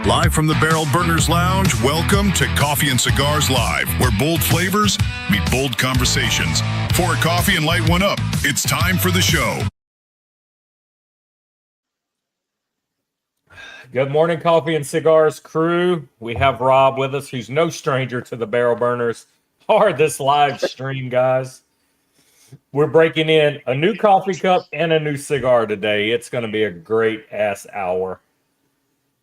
Live from the Barrel Burners Lounge, welcome to Coffee and Cigars Live, where bold flavors meet bold conversations. Pour a coffee and light one up. It's time for the show. Good morning, Coffee and Cigars crew. We have Rob with us, who's no stranger to the Barrel Burners or this live stream, guys. We're breaking in a new coffee cup and a new cigar today. It's going to be a great-ass hour.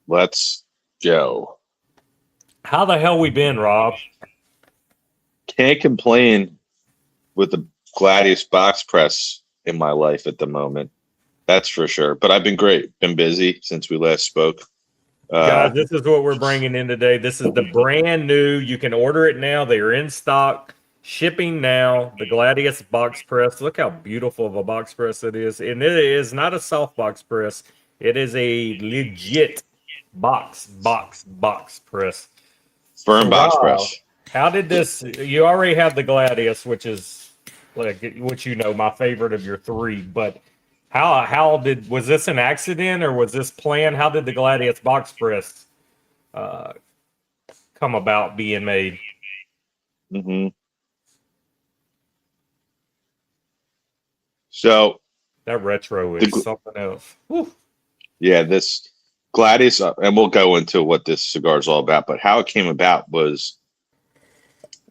Let's go. How the hell we been, Rob? Can't complain with the gladius box press in my life at the moment. That's for sure. But I've been great. Been busy since we last spoke. Guys, this is what we're bringing in today. This is the brand new. You can order it now. They are in stock. Shipping now. The Gladius box press. Look how beautiful of a box press it is. And it is not a soft box press. It is a legit box press. Firm box press. How did this? You already have the Gladius, which is my favorite of your three. But was this an accident or was this planned? How did the Gladius box press come about being made? Mm-hmm. So that retro is something else. Whew. Yeah, this Gladius, and we'll go into what this cigar is all about, but how it came about was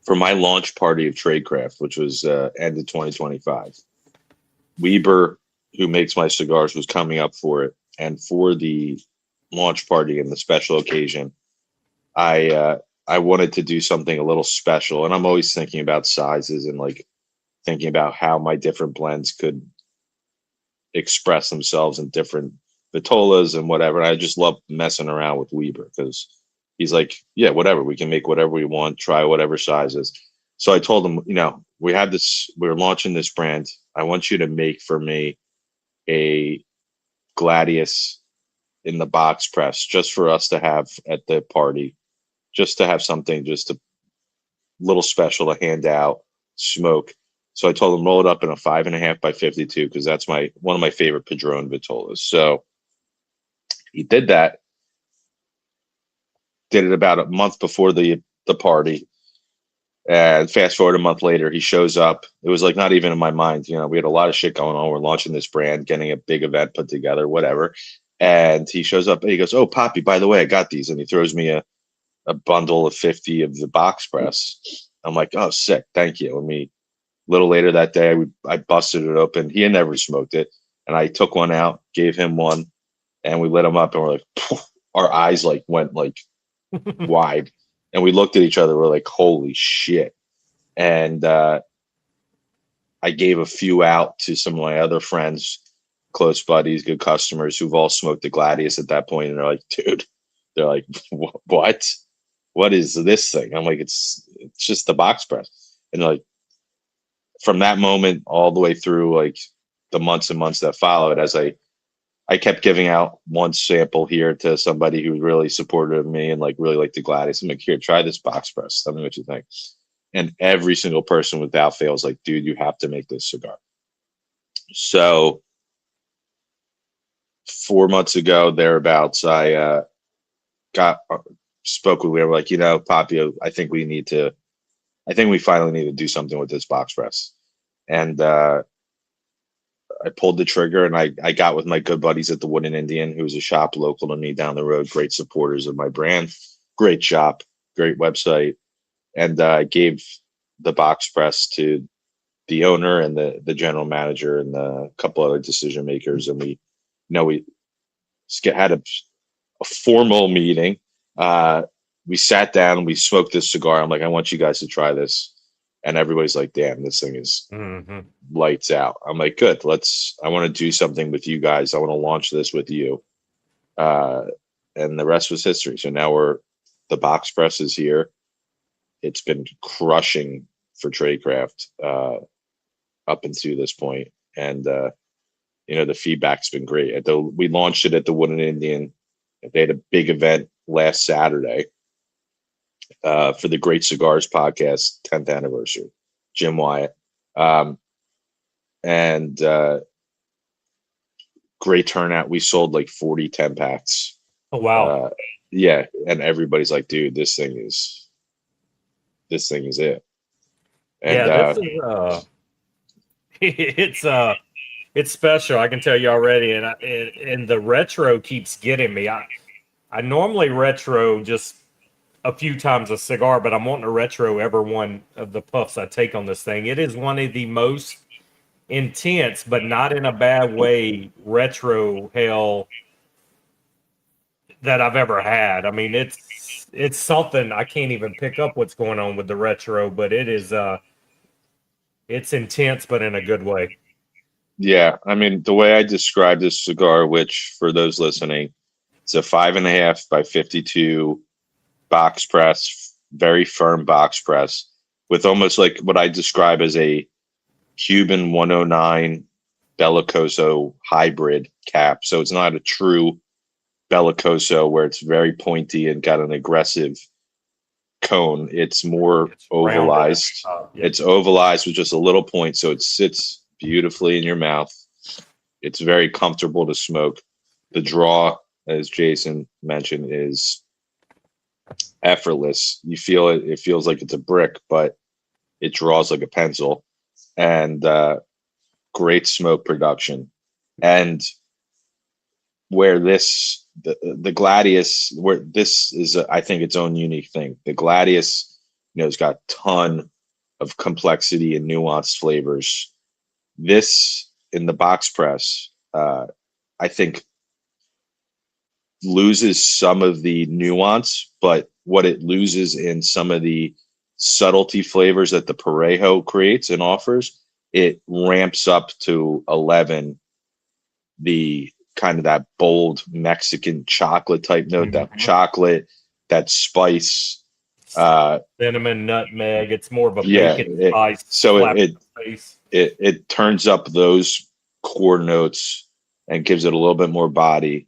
for my launch party of Tradecraft, which was end of 2025. Weber, who makes my cigars, was coming up for it. And for the launch party and the special occasion, I wanted to do something a little special. And I'm always thinking about sizes and like thinking about how my different blends could express themselves in different vitolas and whatever. And I just love messing around with Weber because he's like, yeah, whatever. We can make whatever we want, try whatever sizes. So I told him, we're launching this brand. I want you to make for me a Gladius in the box press just for us to have at the party, just to have something just a little special to hand out, smoke. So I told him roll it up in a 5.5 by 52 because that's one of my favorite Padron vitolas. So he did that. Did it about a month before the party. And fast forward a month later, he shows up. It was like not even in my mind. We had a lot of shit going on. We're launching this brand, getting a big event put together, whatever. And he shows up and he goes, "Oh, Poppy, by the way, I got these." And he throws me a bundle of 50 of the box press. I'm like, "Oh, sick. Thank you." A little later that day, I busted it open. He had never smoked it. And I took one out, gave him one, and we lit him up. And we're like, our eyes like went like wide. And we looked at each other. We're like, holy shit. And I gave a few out to some of my other friends, close buddies, good customers who've all smoked the Gladius at that point. And they're like, dude, they're like, what? What is this thing? I'm like, it's just the box press. And like, from that moment all the way through like the months and months that followed, as I kept giving out one sample here to somebody who was really supportive of me and like really liked the Gladius. I'm like, here, try this box press. Tell me what you think. And every single person without fail was like, dude, you have to make this cigar. So 4 months ago, thereabouts, I spoke with Weber, like, Poppy, I think we finally need to do something with this box press. And I pulled the trigger and I got with my good buddies at the Wooden Indian, who was a shop local to me down the road, great supporters of my brand, great shop, great website. And I gave the box press to the owner and the general manager and a couple other decision makers. And we had a formal meeting. We sat down and we smoked this cigar. I'm like, I want you guys to try this. And everybody's like, damn, this thing is lights out. I'm like, good. I want to do something with you guys. I want to launch this with you. And the rest was history. So now the box press is here. It's been crushing for Tradecraft up until this point. And, the feedback's been great. We launched it at the Wooden Indian. They had a big event last Saturday. For the Great Cigars podcast 10th anniversary, Jim Wyatt. And great turnout. We sold like 40 10-packs Oh wow. Yeah, and everybody's like, dude, this thing is it. And Yeah, this is it's special. I can tell you already, and the retro keeps getting me. I normally retro just a few times a cigar, but I'm wanting to retro every one of the puffs I take on this thing. It is one of the most intense, but not in a bad way, retro hell that I've ever had. I mean, it's something I can't even pick up what's going on with the retro, but it's intense, but in a good way. yeah, I mean, the way I describe this cigar, which for those listening, it's a 5.5 by 52 box press, very firm box press, with almost like what I describe as a Cuban 109 Bellicoso hybrid cap. So it's not a true Bellicoso where it's very pointy and got an aggressive cone. It's more It's rounded at the ovalized. top, yeah. It's ovalized with just a little point, so it sits beautifully in your mouth. It's very comfortable to smoke. The draw, as Jason mentioned, is effortless. You feel it. It feels like it's a brick, but it draws like a pencil. And great smoke production. And where the gladius, where this is I think its own unique thing. The gladius, has got a ton of complexity and nuanced flavors. This in the box press, I think loses some of the nuance, but what it loses in some of the subtlety flavors that the Parejo creates and offers, it ramps up to 11 the kind of that bold Mexican chocolate type note, that chocolate, that spice, Cinnamon, nutmeg. It's more of a yeah. bacon spice. So slap in the face. it turns up those core notes and gives it a little bit more body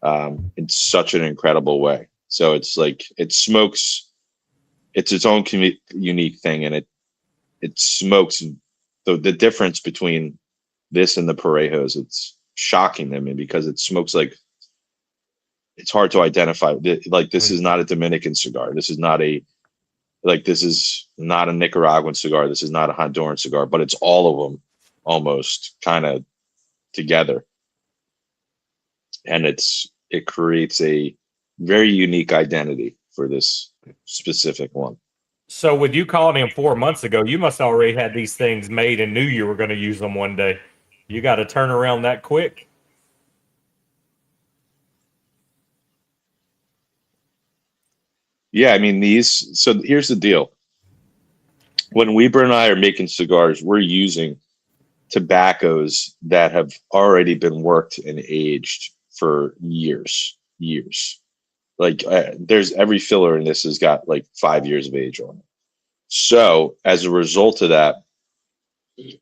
in such an incredible way. So it's like it smokes. It's its own unique thing, and it smokes. The difference between this and the Parejos, it's shocking to me because it smokes like it's hard to identify. Like this is not a Dominican cigar. This is not a Nicaraguan cigar. This is not a Honduran cigar, but it's all of them almost kind of together. And it creates a very unique identity for this specific one. So with you calling him 4 months ago, you must already had these things made and knew you were going to use them one day. You got to turn around that quick. Yeah, I mean so here's the deal. When Weber and I are making cigars, we're using tobaccos that have already been worked and aged for years. Like there's every filler in this has got like 5 years of age on it. So as a result of that,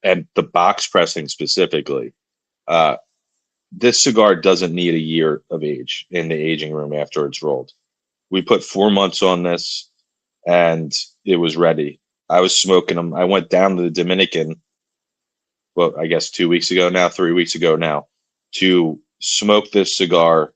and the box pressing specifically, this cigar doesn't need a year of age in the aging room after it's rolled. We put 4 months on this and it was ready. I was smoking them. I went down to the Dominican, well, I guess 3 weeks ago now, to smoke this cigar,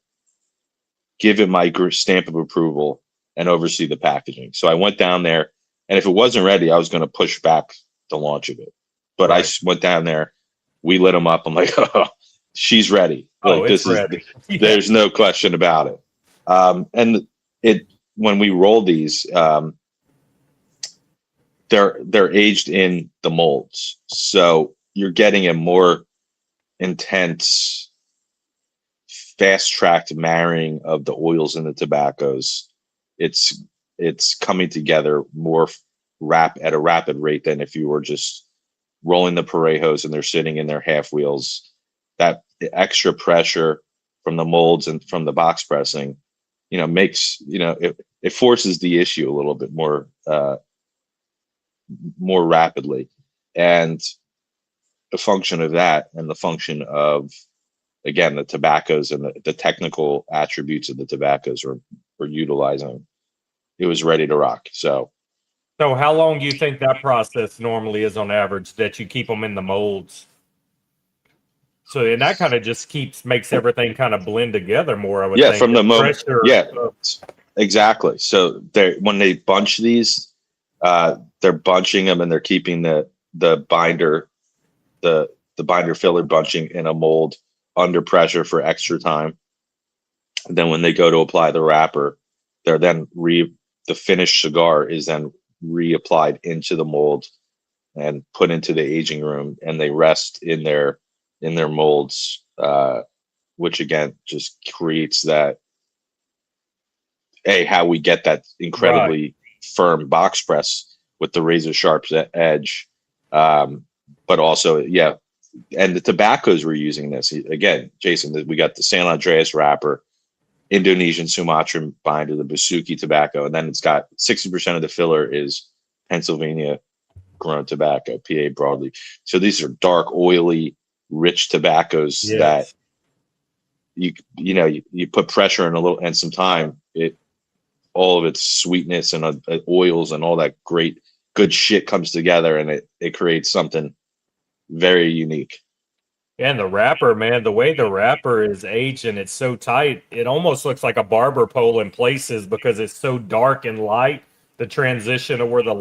give it my stamp of approval, and oversee the packaging. So I went down there, and if it wasn't ready, I was going to push back the launch of it. But right. I went down there, we lit them up. I'm like, oh, she's ready. Like it's ready. There's no question about it. And when we roll these, they're aged in the molds, so you're getting a more intense, fast-tracked marrying of the oils and the tobaccos. It's coming together more at a rapid rate than if you were just rolling the Parejos and they're sitting in their half wheels. That extra pressure from the molds and from the box pressing, makes it forces the issue a little bit more rapidly. And the function of that and the function of, again, the tobaccos and the technical attributes of the tobaccos were utilizing. It was ready to rock. So how long do you think that process normally is on average that you keep them in the molds? So and that kind of just makes everything kind of blend together more. I would think. From the moment, pressure. Exactly. So when they bunch these, they're bunching them and they're keeping the binder, the binder filler bunching in a mold under pressure for extra time. And then when they go to apply the wrapper, they're then the finished cigar is then reapplied into the mold and put into the aging room, and they rest in their molds, which again just creates that how we get that incredibly firm box press with the razor sharp edge, but also and the tobaccos we're using this again, Jason. We got the San Andreas wrapper, Indonesian Sumatran binder, the Basuki tobacco, and then it's got 60% of the filler is Pennsylvania grown tobacco, PA broadleaf. So these are dark, oily, rich tobaccos that you put pressure and some time, all of its sweetness and oils and all that good shit comes together, and it creates something very unique. And the wrapper, man, the way the wrapper is aged and it's so tight, it almost looks like a barber pole in places because it's so dark and light. The transition of where the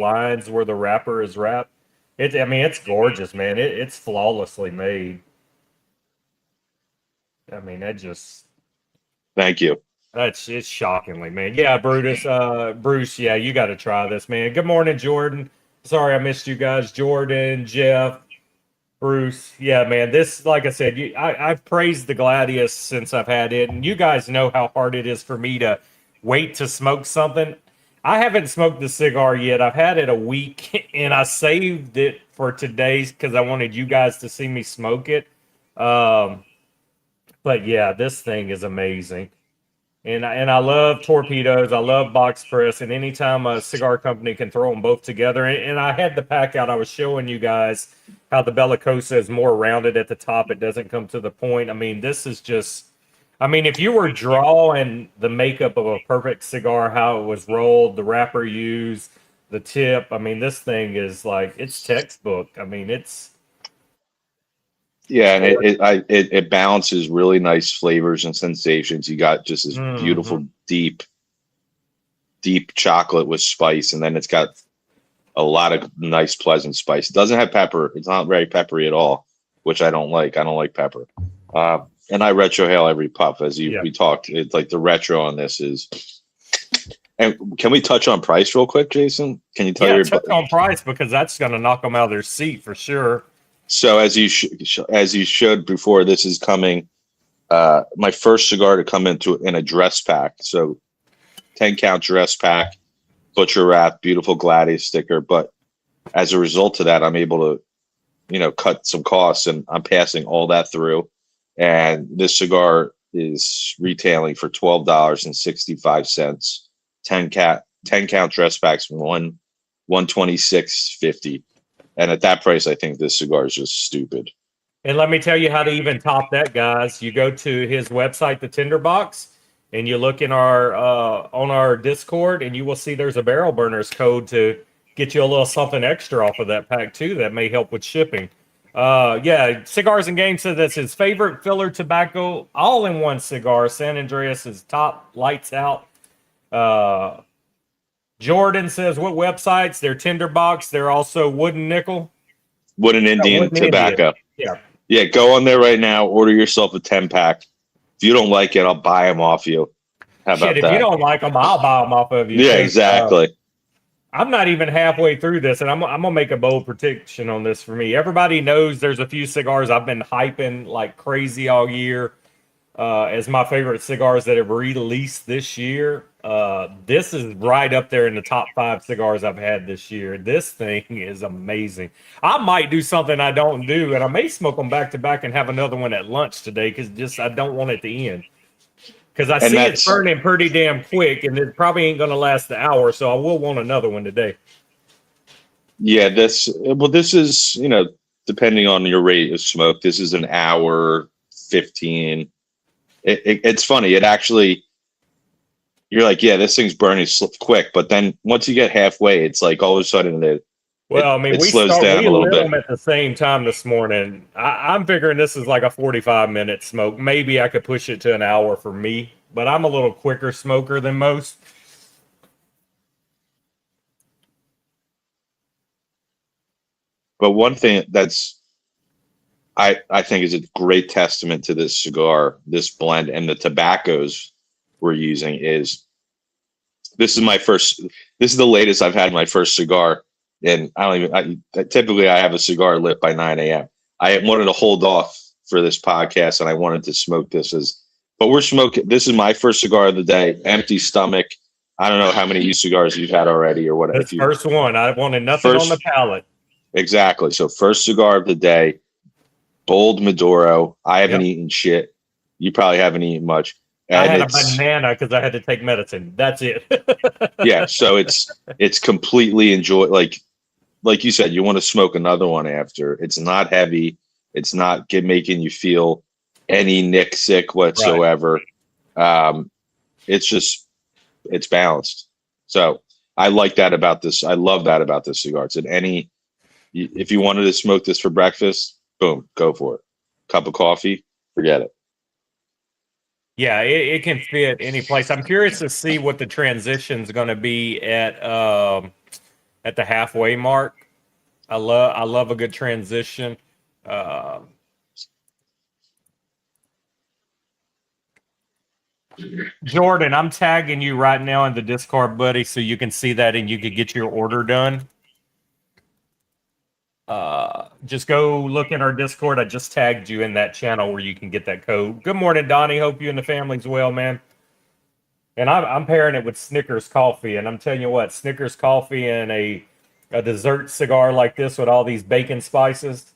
wrapper is wrapped. It's gorgeous, man. It's flawlessly made. I mean, Thank you. It's shockingly, man. Yeah, Bruce, yeah, you got to try this, man. Good morning, Jordan. Sorry I missed you guys. Jordan, Jeff, Bruce. Yeah, man, this, like I said, I've praised the Gladius since I've had it, and you guys know how hard it is for me to wait to smoke something. I haven't smoked the cigar yet. I've had it a week, and I saved it for today because I wanted you guys to see me smoke it. But yeah, this thing is amazing. And I love torpedoes. I love box press. And anytime a cigar company can throw them both together. And I had the pack out. I was showing you guys how the Bellicosa is more rounded at the top. It doesn't come to the point. I mean, this is just... I mean, if you were drawing the makeup of a perfect cigar, how it was rolled, the wrapper used, the tip, I mean, this thing is like, it's textbook. I mean, it's... Yeah, and it balances really nice flavors and sensations. You got just this beautiful, deep chocolate with spice, and then it's got a lot of nice, pleasant spice. It doesn't have pepper. It's not very peppery at all, which I don't like. I don't like pepper. And I retrohale every puff, as we talked. It's like the retro on this is. And can we touch on price real quick, Jason? Can you tell touch on price, because that's going to knock them out of their seat for sure. So as you showed before, this is coming. My first cigar to come in a dress pack. So 10-count dress pack, butcher wrap, beautiful Gladius sticker. But as a result of that, I'm able to, cut some costs, and I'm passing all that through. And this cigar is retailing for $12.65. 10-count dress packs, $126.50. And at that price, I think this cigar is just stupid. And let me tell you how to even top that, guys. You go to his website, the Tinderbox, and you look in our on our Discord, and you will see there's a Barrel Burners code to get you a little something extra off of that pack too. That may help with shipping. Cigars and Games said that's his favorite filler tobacco, all-in-one cigar. San Andreas is top, lights out. Jordan says, what websites? They're Tinderbox. They're also Wooden Nickel. Wooden Indian tobacco. Indian. Yeah, go on there right now. Order yourself a 10-pack. If you don't like it, I'll buy them off you. How about that? If you don't like them, I'll buy them off of you. Yeah, exactly. I'm not even halfway through this, and I'm going to make a bold prediction on this for me. Everybody knows there's a few cigars I've been hyping like crazy all year as my favorite cigars that have released this year. This is right up there in the top 5 cigars I've had this year. This thing is amazing. I might do something I don't do, and I may smoke them back to back and have another one at lunch today, because I don't want it to end. Because I see it's burning pretty damn quick, and it probably ain't going to last the hour, so I will want another one today. Yeah, this is, depending on your rate of smoke, this is an hour 15. It's funny. It actually, you're like, yeah, this thing's burning quick. But then once you get halfway, it's like all of a sudden Well, I mean, it slows down we a little lit bit. them at the same time this morning. I'm figuring this is like a 45-minute smoke. Maybe I could push it to an hour for me, but I'm a little quicker smoker than most. But one thing I think is a great testament to this cigar, this blend, and the tobaccos we're using is this is the latest I've had my first cigar. And typically I have a cigar lit by 9 a.m. I wanted to hold off for this podcast and I wanted to smoke but we're smoking. This is my first cigar of the day, empty stomach. I don't know how many cigars you've had already or whatever. This first one, I wanted nothing on the palate. Exactly. So first cigar of the day, bold Maduro. I haven't eaten shit. You probably haven't eaten much. And I had a banana because I had to take medicine. That's it. Yeah. So it's completely like you said, you want to smoke another one after. It's not heavy. It's not making you feel any nick sick whatsoever. Right. It's balanced. So I like that about this. I love that about this cigar. It's if you wanted to smoke this for breakfast, boom, go for it. Cup of coffee, forget it. Yeah, it can fit any place. I'm curious to see what the transition is going to be at the halfway mark. I love a good transition. Jordan, I'm tagging you right now in the Discord, buddy, so you can see that and you can get your order done. Just go look in our Discord. I just tagged you in that channel where you can get that code. Good morning, Donnie. Hope you and the family's well, man. And I'm pairing it with Snickers coffee, and I'm telling you what, Snickers coffee and a dessert cigar like this with all these bacon spices.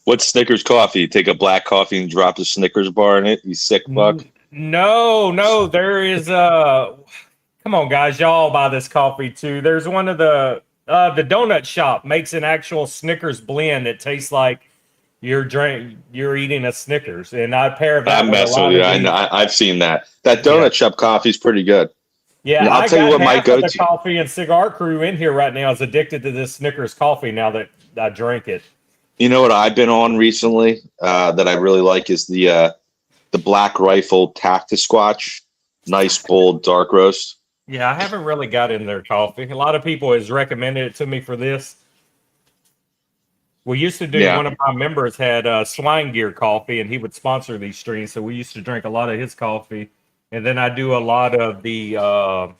What's Snickers coffee? You take a black coffee and drop a Snickers bar in it? You sick fuck? No, there is come on, guys, y'all buy this coffee too. There's one of the donut shop makes an actual Snickers blend that tastes like you're eating a Snickers, and I pair that. I'm messing with you. I've seen that. That donut shop coffee is pretty good. Yeah, I'll tell you what my go-to. The coffee and cigar crew in here right now is addicted to this Snickers coffee. Now that I drink it, you know what I've been on recently that I really like is the Black Rifle Cactus Squatch, nice bold dark roast. Yeah, I haven't really got in their coffee. A lot of people has recommended it to me for this. We used to do, one of my members had Swine Gear coffee, and he would sponsor these streams, so we used to drink a lot of his coffee. And then I do a lot of the, oh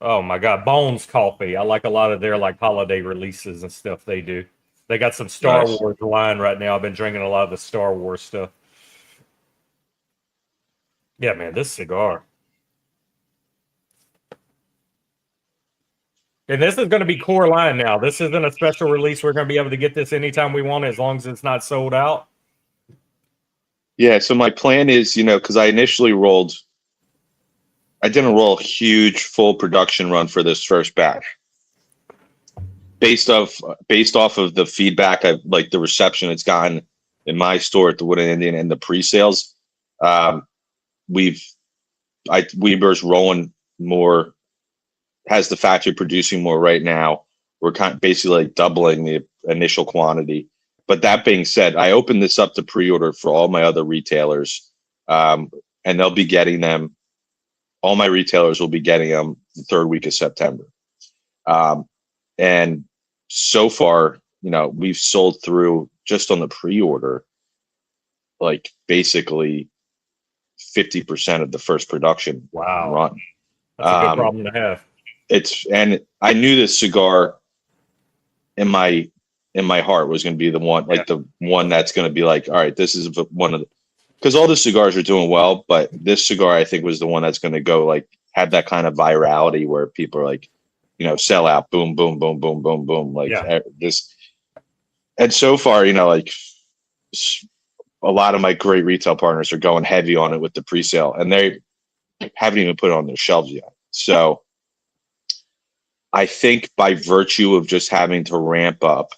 my God, Bones coffee. I like a lot of their like holiday releases and stuff they do. They got some Star Wars line right now. I've been drinking a lot of the Star Wars stuff. Yeah, man, this cigar. And this is going to be core line now. This isn't a special release. We're going to be able to get this anytime we want, as long as it's not sold out. Yeah, so my plan is, because I initially I didn't roll a huge full production run for this first batch. Based off of the feedback, like the reception it's gotten in my store at the Wood and Indian and the pre-sales, Weber's rolling more, has the factory producing more right now. We're basically like doubling the initial quantity. But that being said, I opened this up to pre-order for all my other retailers, and they'll be getting them. All my retailers will be getting them the third week of September. And so far, we've sold through just on the pre-order, like basically 50% of the first production run. That's a good problem to have. And I knew this cigar in my heart was going to be the one, like the one that's going to be like, all right, this is one of the, because all the cigars are doing well, but this cigar I think was the one that's going to go like have that kind of virality where people are like, sell out, boom, boom, boom, boom, boom, boom, like this. And so far, like a lot of my great retail partners are going heavy on it with the pre-sale, and they haven't even put it on their shelves yet. So I think by virtue of just having to ramp up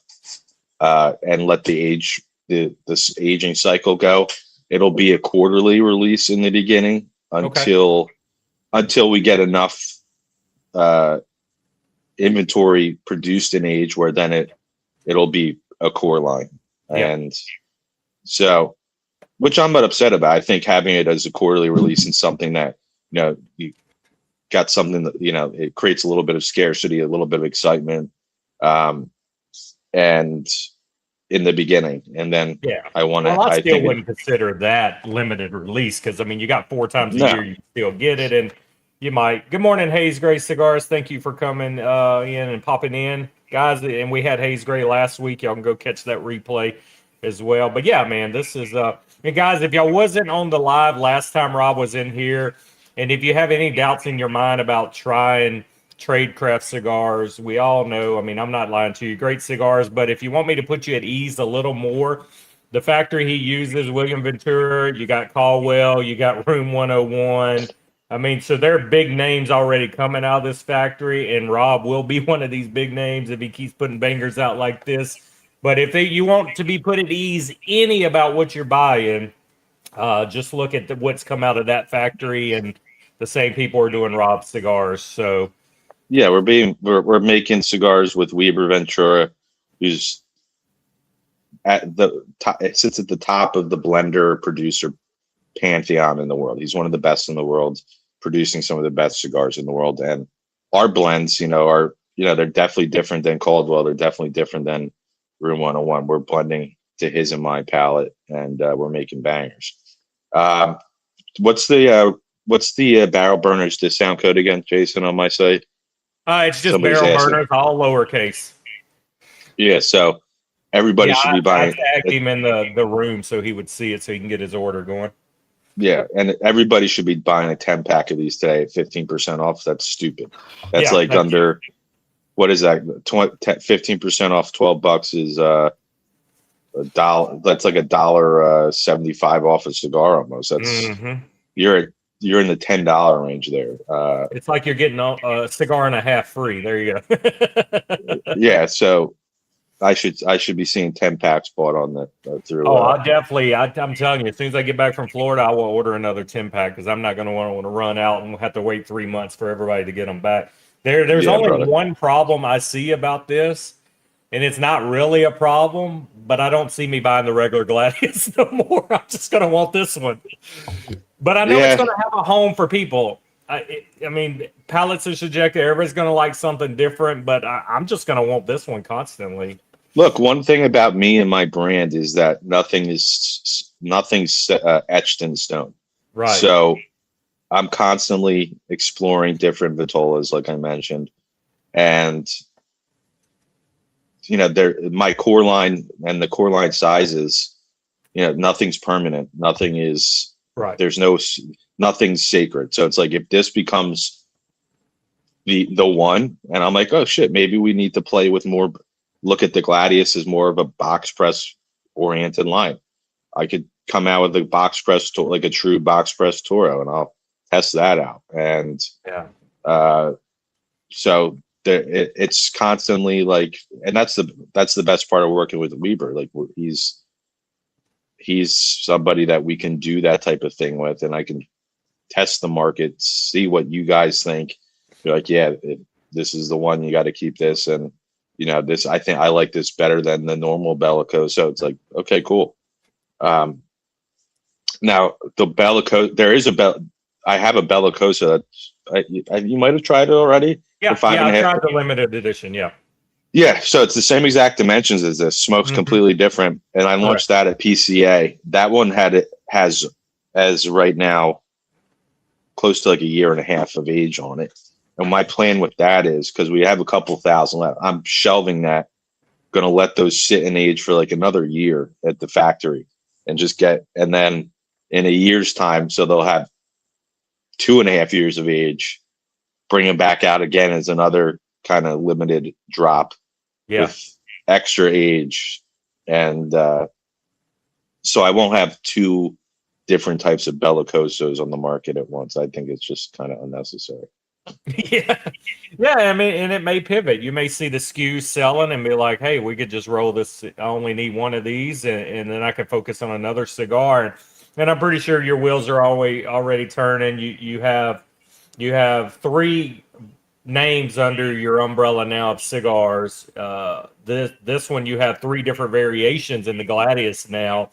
and let this aging cycle go, it'll be a quarterly release in the beginning until we get enough inventory produced in age where then it'll be a core line. Yeah. And so, which I'm not upset about. I think having it as a quarterly release and something that, you got something that, it creates a little bit of scarcity, a little bit of excitement. And in the beginning, and then I still wouldn't consider that limited release, because I mean, you got 4 times a year, you still get it, and you might. Good morning, Hayes Gray Cigars. Thank you for coming in and popping in, guys. And we had Hayes Gray last week. Y'all can go catch that replay as well. But yeah, man, this is and guys, if y'all wasn't on the live last time Rob was in here, and if you have any doubts in your mind about trying Tradecraft cigars, we all know, I mean, I'm not lying to you, great cigars, but if you want me to put you at ease a little more, the factory he uses, William Ventura, you got Caldwell, you got Room 101. I mean, so there are big names already coming out of this factory, and Rob will be one of these big names if he keeps putting bangers out like this. But if you want to be put at ease any about what you're buying, just look at what's come out of that factory, and the same people are doing Rob's cigars. So yeah, we're making cigars with Weber Ventura, who's at the top, sits at the top of the blender producer pantheon in the world. He's one of the best in the world, producing some of the best cigars in the world. And our blends, are they're definitely different than Caldwell. They're definitely different than Room 101. We're blending to his and my palate, and we're making bangers. What's the Barrel Burners discount code again, Jason, on my site? It's just Barrel Burners, all lowercase. Yeah, so everybody should be buying. I tagged him in the room so he would see it, so he can get his order going. Yeah, and everybody should be buying a 10-pack of these today at 15% off. That's stupid. That's under, what is that? 15% off $12 is $1. That's like $1.75 off a cigar almost. That's you're in the $10 range there. It's like you're getting a cigar and a half free. There you go. Yeah, so I should be seeing 10 packs bought on that through. I'm telling you, as soon as I get back from Florida, I will order another 10-pack, because I'm not going to want to run out and have to wait 3 months for everybody to get them back. There's only one problem I see about this, and it's not really a problem, but I don't see me buying the regular Gladius no more. I'm just going to want this one. But I know it's going to have a home for people. I mean, palates are subjective. Everybody's going to like something different, but I'm just going to want this one constantly. Look, one thing about me and my brand is that nothing's etched in stone. Right. So I'm constantly exploring different vitolas, like I mentioned, and my core line and the core line sizes. Nothing's permanent. Nothing is. Right. There's nothing's sacred. So it's like, if this becomes the one, and I'm like, oh shit, maybe we need to play with more. Look at the Gladius as more of a box press oriented line. I could come out with a box press, like a true box press Toro, and I'll test that out. And so it's constantly like, and that's the best part of working with Weber. Like, he's somebody that we can do that type of thing with, and I can test the market, see what you guys think. You're like, this is the one, you got to keep this. And, this, I think I like this better than the normal Bellicoso. It's like, okay, cool. Now the Bellicoso, I have a Bellicoso that you might've tried it already. Yeah. I tried the limited edition. Yeah. Yeah, so it's the same exact dimensions as this. Smoke's completely different, and I launched that at PCA. That one has as right now close to like a year and a half of age on it. And my plan with that is, because we have a couple thousand left, I'm shelving that. Going to let those sit in age for like another year at the factory, and then in a year's time, so they'll have 2.5 years of age. Bring them back out again as another kind of limited drop. With extra age, and so I won't have 2 different types of Bellicosos on the market at once. I think it's just kind of unnecessary. Yeah. I mean, and it may pivot. You may see the SKU selling and be like, "Hey, we could just roll this. I only need one of these, and then I can focus on another cigar." And I'm pretty sure your wheels are already turning. You have 3 names under your umbrella now of cigars. This one you have 3 different variations in the Gladius now.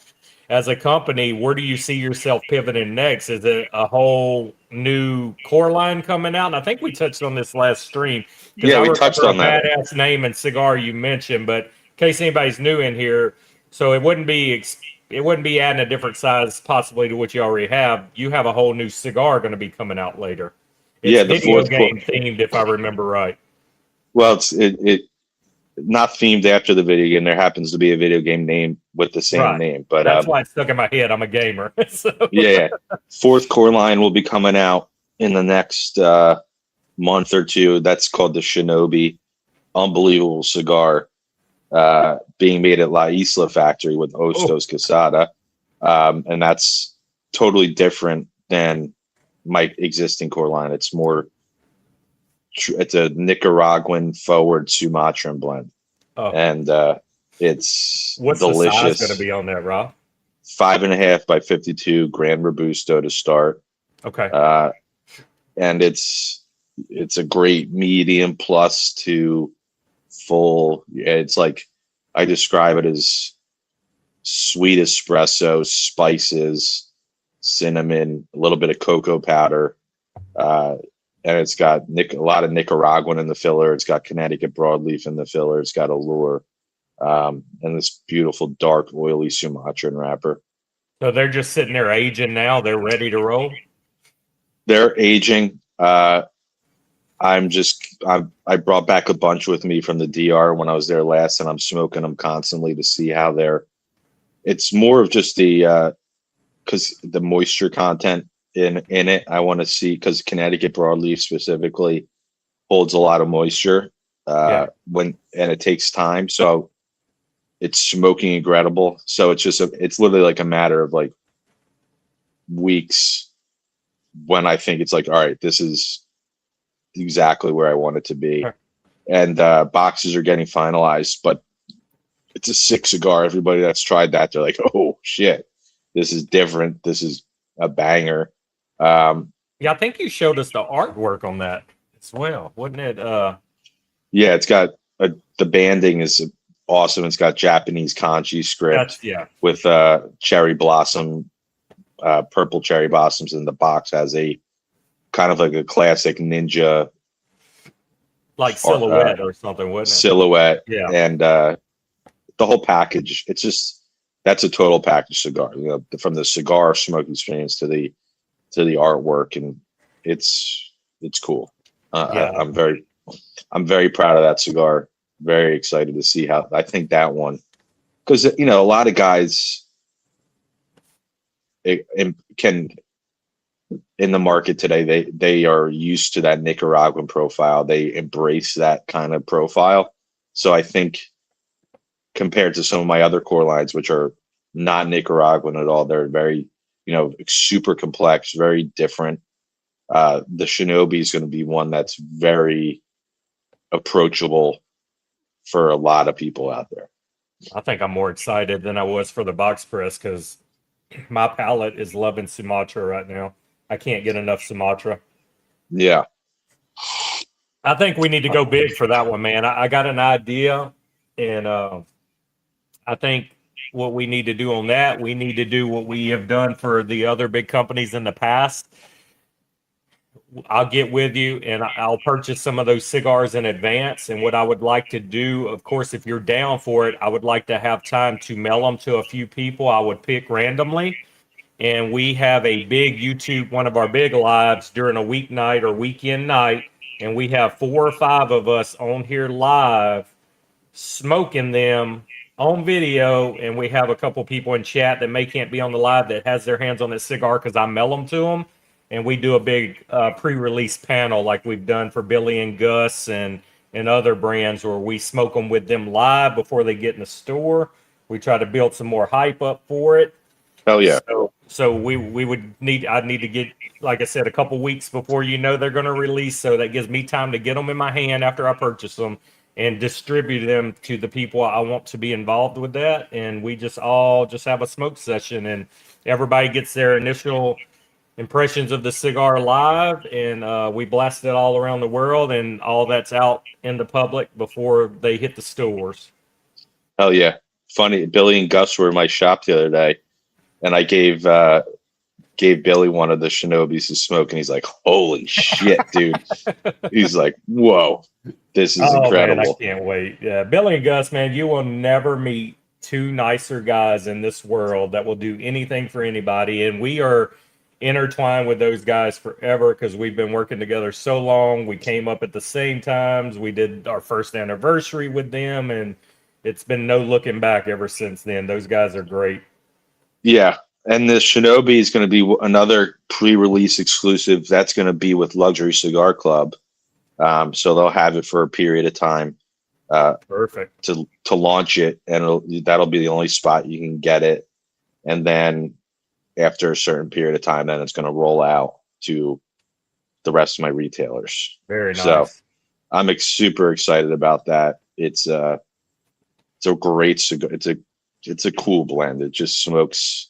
As a company, where do you see yourself pivoting next? Is it a whole new core line coming out? And I think we touched on this last stream because Yeah, I we touched remember a on that. badass name and cigar you mentioned. But in case anybody's new in here, so it wouldn't be adding a different size possibly to what you already have. You have a whole new cigar going to be coming out later. It's Yeah, the video fourth core. game themed, if I remember right. Well, it not themed after the video game. There happens to be a video game name with the same Right. name, but That's why it's stuck in my head. I'm a gamer. So. yeah, fourth core line will be coming out in the next month or two. That's called the Shinobi. Unbelievable cigar, being made at La Isla factory with Ostos Casada, and that's totally different than my existing core line. It's more. It's a Nicaraguan forward Sumatran blend, and it's What's delicious. the size going to be on that, Rob? 5.5 by 52 Grand Robusto to start. Okay. And it's a great medium plus to full. It's like I describe it as sweet espresso, spices, cinnamon, a little bit of cocoa powder. And it's got a lot of Nicaraguan in the filler. It's got Connecticut broadleaf in the filler. It's got Allure, and this beautiful dark, oily Sumatran wrapper. So they're just sitting there aging now. They're ready to roll. They're aging. I brought back a bunch with me from the DR when I was there last, and I'm smoking them constantly to see how they're. It's more of just because the moisture content in it. I want to see because Connecticut broadleaf specifically holds a lot of moisture and it takes time. So it's smoking incredible. So it's it's literally like a matter of like weeks when I think it's like, all right, this is exactly where I want it to be. Sure. And boxes are getting finalized, but it's a sick cigar. Everybody that's tried that, they're like, oh shit, this is different. This is a banger. Yeah, I think you showed us the artwork on that as well, wouldn't it? Yeah, it's got the banding is awesome. It's got Japanese kanji script with cherry blossom, purple cherry blossoms in the box. Has a kind of like a classic ninja, like silhouette or something, wouldn't it? Silhouette, yeah. And the whole package. It's just that's a total package cigar. You know, from the cigar smoke experience to the artwork, and it's cool. I'm very proud of that cigar. Very excited to see how. I think that one, because a lot of guys can in the market today. They are used to that Nicaraguan profile. They embrace that kind of profile. So I think compared to some of my other core lines, which are not Nicaraguan at all, they're very super complex, very different. The Shinobi is going to be one that's very approachable for a lot of people out there. I think I'm more excited than I was for the box press because my palate is loving Sumatra right now. I can't get enough Sumatra. Yeah. I think we need to go big for that one, man. I got an idea, and I think what we need to do on that, we need to do what we have done for the other big companies in the past. I'll get with you and I'll purchase some of those cigars in advance. And what I would like to do, of course, if you're down for it, I would like to have time to mail them to a few people I would pick randomly. And we have a big YouTube, one of our big lives during a weeknight or weekend night. And we have 4 or 5 of us on here live smoking them on video, and we have a couple people in chat that can't be on the live that has their hands on this cigar because I mail them to them, and we do a big pre-release panel like we've done for Billy and Gus and other brands where we smoke them with them live before they get in the store. We try to build some more hype up for it. Hell yeah. So I'd need to get, like I said, a couple weeks before they're going to release, so that gives me time to get them in my hand after I purchase them and distribute them to the people I want to be involved with that. And we just have a smoke session, and everybody gets their initial impressions of the cigar live, and we blasted it all around the world, and all that's out in the public before they hit the stores. Hell yeah. Funny, Billy and Gus were in my shop the other day, and I gave Billy one of the Shinobis to smoke, and he's like, "Holy shit, dude!" He's like, "Whoa, this is incredible." Man, I can't wait. Yeah, Billy and Gus, man, you will never meet two nicer guys in this world that will do anything for anybody, and we are intertwined with those guys forever because we've been working together so long. We came up at the same times. We did our first anniversary with them, and it's been no looking back ever since then. Those guys are great. Yeah, and the Shinobi is going to be another pre-release exclusive. That's going to be with Luxury Cigar Club, so they'll have it for a period of time. Perfect to launch it, and that'll be the only spot you can get it. And then after a certain period of time, then it's going to roll out to the rest of my retailers. Very nice. So I'm super excited about that. It's a great cigar. It's a cool blend. It just smokes.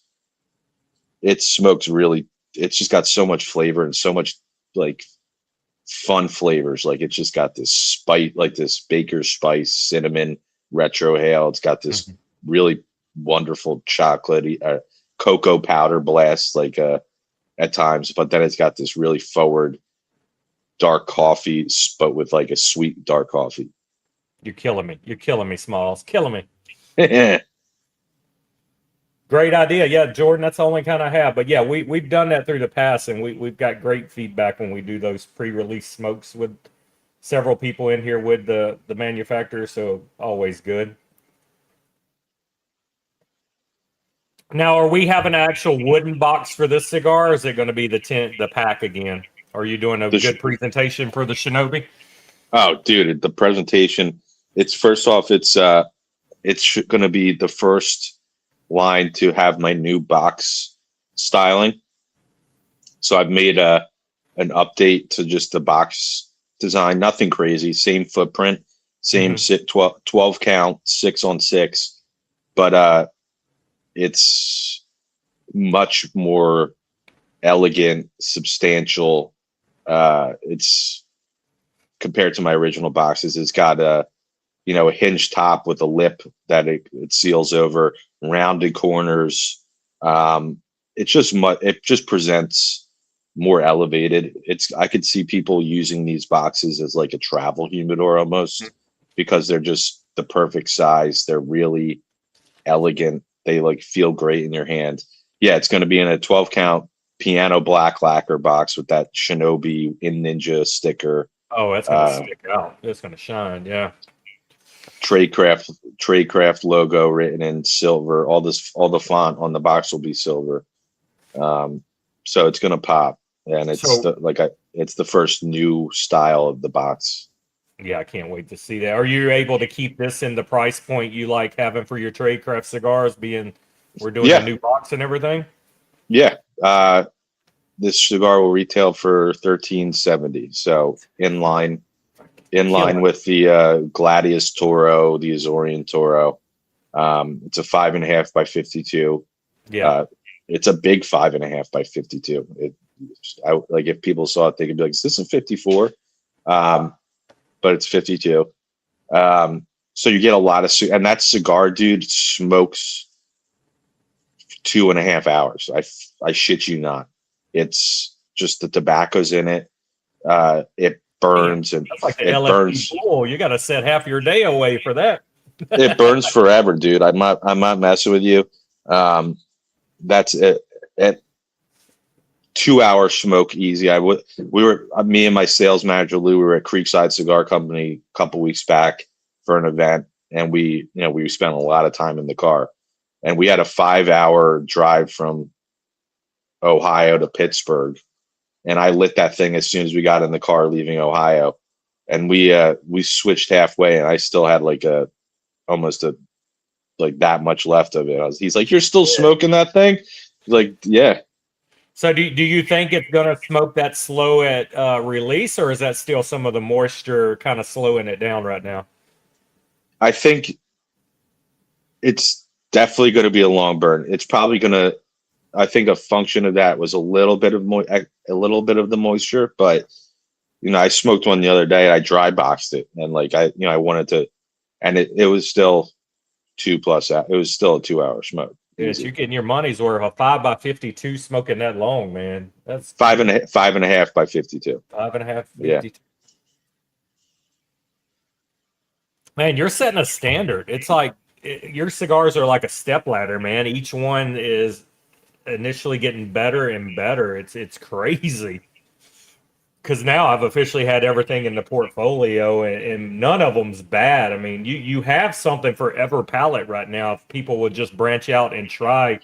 It smokes really. It's just got so much flavor and so much like fun flavors. Like it's just got this spice, like this baker's spice, cinnamon, retrohale. It's got this really wonderful chocolatey cocoa powder blast, like at times, but then it's got this really forward dark coffee, but with like a sweet dark coffee. You're killing me. You're killing me, Smalls. Killing me. Great idea. Yeah, Jordan, that's the only kind I have. But yeah, we've done that through the past, and we've got great feedback when we do those pre-release smokes with several people in here with the manufacturer, so always good. Now, are we having an actual wooden box for this cigar, or is it going to be the pack again? Are you doing a good presentation for the Shinobi? Oh, dude, the presentation, it's first off, it's going to be the first line to have my new box styling. So I've made an update to just the box design, nothing crazy, same footprint, same 12 count, 6-on-6, but it's much more elegant, substantial. It's compared to my original boxes. It's got a hinge top with a lip that it seals over, rounded corners. It just presents more elevated. I could see people using these boxes as like a travel humidor almost, because they're just the perfect size. They're really elegant. They like feel great in your hand. Yeah, it's going to be in a 12 count piano black lacquer box with that Shinobi in Ninja sticker. Oh, that's going to stick out. It's going to shine. Yeah. Tradecraft logo written in silver. All the font on the box will be silver. So it's going to pop, and it's it's the first new style of the box. Yeah, I can't wait to see that. Are you able to keep this in the price point you like having for your Tradecraft cigars, being we're doing a new box and everything? Yeah. This cigar will retail for $13.70. So in line with the Gladius Toro, the Azorian Toro. It's a 5.5 by 52. Yeah. It's a big 5.5 by 52. Like if people saw it, they could be like, "Is this a 54?" But it's 52. So you get a lot of, and that cigar, dude, smokes 2.5 hours. I shit you not. It's just the tobacco's in it. It burns, and that's like the LSD burns. Pool. You got to set half your day away for that. It burns forever, dude. I'm not messing with you. That's it. At 2 hour smoke easy. Me and my sales manager Lou, we were at Creekside Cigar Company a couple weeks back for an event, and we spent a lot of time in the car, and we had a 5-hour drive from Ohio to Pittsburgh, and I lit that thing as soon as we got in the car leaving Ohio, and we switched halfway, and I still had almost that much left of it. He's like, "You're still smoking that thing?" He's like, "Yeah." So do you think it's going to smoke that slow at release, or is that still some of the moisture kind of slowing it down right now? I think it's definitely going to be a long burn. It's probably going to I think a function of that was a little bit of the moisture, but I smoked one the other day. I dry boxed it, and like I wanted to, and it was still 2+. It was still a 2-hour smoke. Yes, you're getting your money's worth. A 5x52 smoking that long, man. That's Five and a half by 52. 5.5, Yeah. 52. Man, you're setting a standard. It's like your cigars are like a step ladder, man. Each one is initially getting better and better. It's crazy. Because now I've officially had everything in the portfolio, and none of them's bad. I mean, you have something for every palate right now. If people would just branch out and try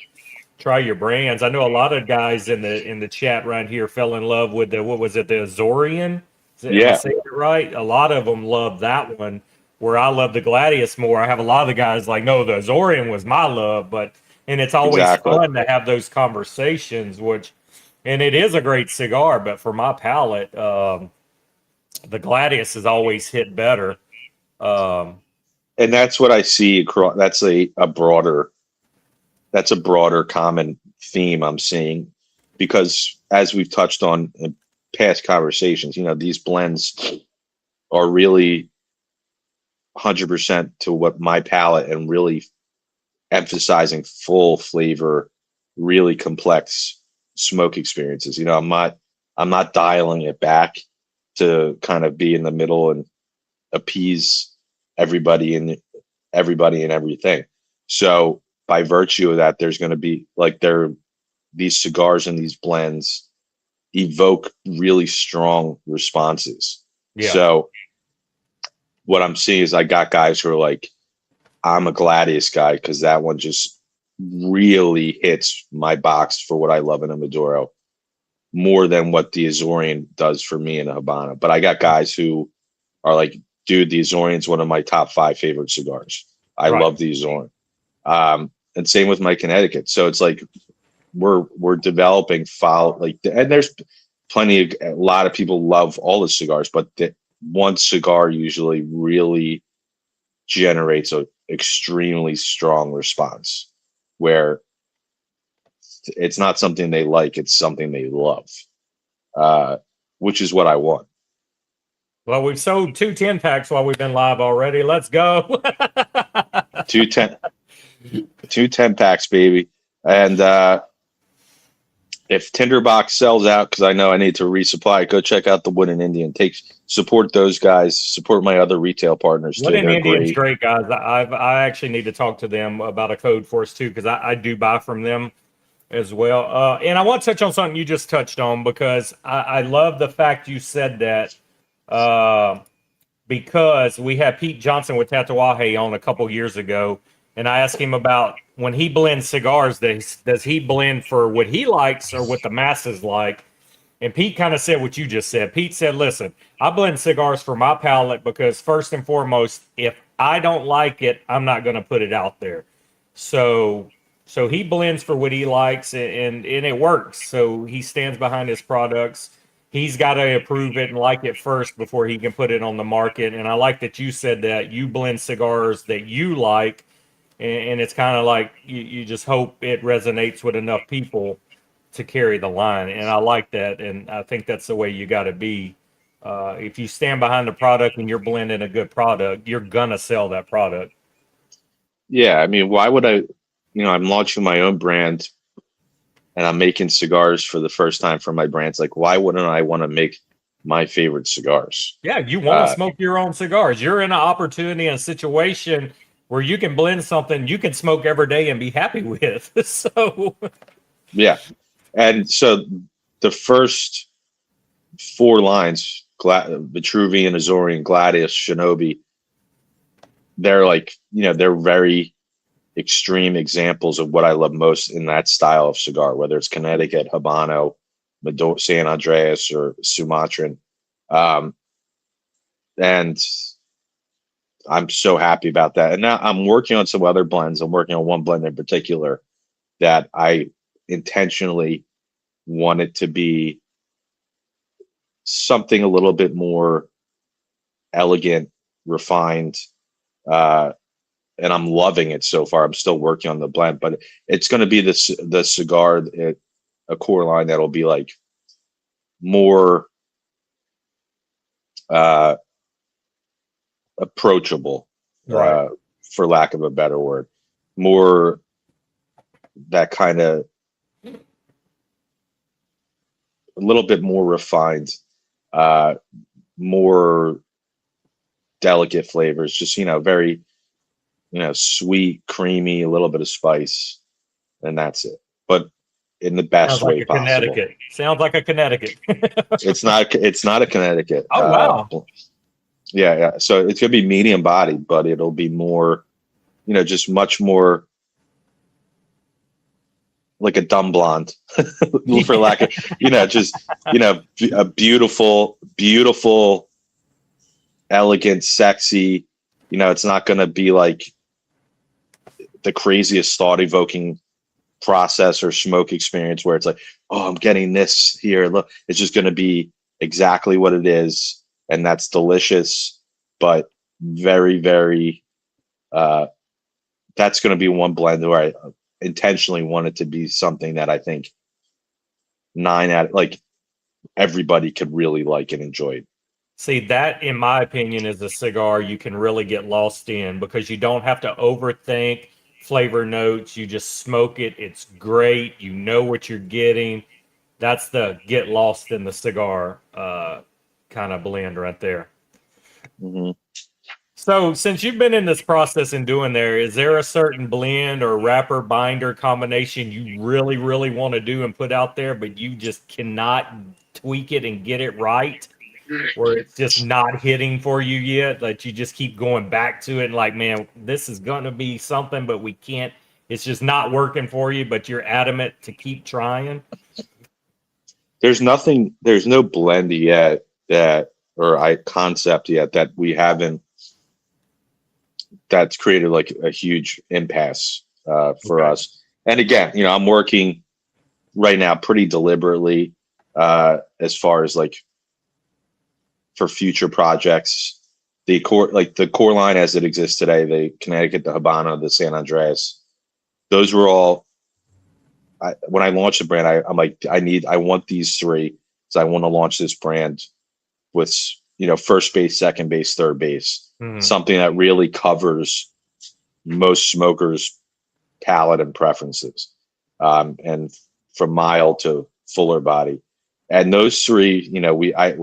your brands. I know a lot of guys in the chat right here fell in love with the, what was it, the Azorian? Am I saying it right? A lot of them love that one. Where I love the Gladius more. I have a lot of the guys like, no, the Azorian was my love, and it's always fun to have those conversations, and it is a great cigar, but for my palate, the Gladius has always hit better. And that's what I see across. That's a broader common theme I'm seeing, because as we've touched on in past conversations, these blends are really 100% to what my palate, and really emphasizing full flavor, really complex smoke experiences. I'm not dialing it back to kind of be in the middle and appease everybody and everything. So by virtue of that, there's going to be like these cigars and these blends evoke really strong responses. Yeah. So what I'm seeing is I got guys who are like, I'm a Gladius guy because that one just really hits my box for what I love in a Maduro more than what the Azorian does for me in a Habana. But I got guys who are like, dude, the Azorian's one of my top 5 favorite cigars. I love the Azorian. And same with my Connecticut. So it's like we're developing and there's a lot of people love all the cigars, but one cigar usually really generates an extremely strong response where it's not something they like, it's something they love, which is what I want. Well, we've sold 2 10-packs while we've been live already. Let's go. 2 10-packs, baby. And if Tinderbox sells out, because I know I need to resupply, go check out the Wooden Indian. Support those guys. Support my other retail partners too. Wooden Indian's great, guys. I actually need to talk to them about a code for us too, because I do buy from them as well. And I want to touch on something you just touched on, because I love the fact you said that, because we had Pete Johnson with Tatuaje on a couple years ago, and I asked him about when he blends cigars, does he blend for what he likes or what the masses like? And Pete kind of said what you just said. Pete said, listen, I blend cigars for my palate because first and foremost, if I don't like it, I'm not going to put it out there. So he blends for what he likes, and it works. So he stands behind his products. He's got to approve it and like it first before he can put it on the market. And I like that you said that you blend cigars that you like, and it's kind of like you just hope it resonates with enough people to carry the line. And I like that, and I think that's the way you got to be. If you stand behind the product and you're blending a good product, you're gonna sell that product. Yeah, I mean, why would I? I'm launching my own brand, and I'm making cigars for the first time for my brands. Like, why wouldn't I want to make my favorite cigars? Yeah, you want to smoke your own cigars. You're in an opportunity and a situation where you can blend something you can smoke every day and be happy with. So, yeah. And so the first 4 lines, Vitruvian, Azorian, Gladius, Shinobi, they're like, they're very extreme examples of what I love most in that style of cigar, whether it's Connecticut, Habano, San Andreas, or Sumatran. And I'm so happy about that. And now I'm working on some other blends. I'm working on one blend in particular that I intentionally want it to be something a little bit more elegant, refined, and I'm loving it so far. I'm still working on the blend, but it's going to be the cigar, a core line that'll be like more approachable, Right. for lack of a better word, more that kind of a little bit more refined, more delicate flavors, just, very, sweet, creamy, a little bit of spice, and that's it. But in the best Sounds like way a possible. Connecticut. Sounds like a Connecticut. It's not a Connecticut. Oh, wow. Yeah. So it's gonna be medium body, but it'll be more, just much more like a dumb blonde, for lack of, just, a beautiful, beautiful, elegant, sexy. It's not gonna be like the craziest thought evoking process or smoke experience where it's like, oh, I'm getting this here. Look, it's just going to be exactly what it is. And that's delicious, but very, very, that's going to be one blend where I intentionally want it to be something that I think like everybody could really like and enjoy. See, that, in my opinion, is a cigar you can really get lost in because you don't have to overthink flavor notes. You just smoke it. It's great. You know what you're getting. That's the get lost in the cigar kind of blend right there. Mm-hmm. So, since you've been in this process and doing there, is there a certain blend or wrapper binder combination you really, really want to do and put out there, but you just cannot tweak it and get it right? Where it's just not hitting for you yet, that you just keep going back to it and like, man, this is going to be something, but we can't, it's just not working for you, but you're adamant to keep trying? There's no blend yet concept yet that we haven't, that's created like a huge impasse for us. And again, I'm working right now pretty deliberately as far as like for future projects. The core line as it exists today, the Connecticut, the Habana, the San Andreas, those were all. When I launched the brand, I'm like, I want these three, so I want to launch this brand with first base, second base, third base, something that really covers most smokers' palate and preferences, and from mild to fuller body. And those three, Weber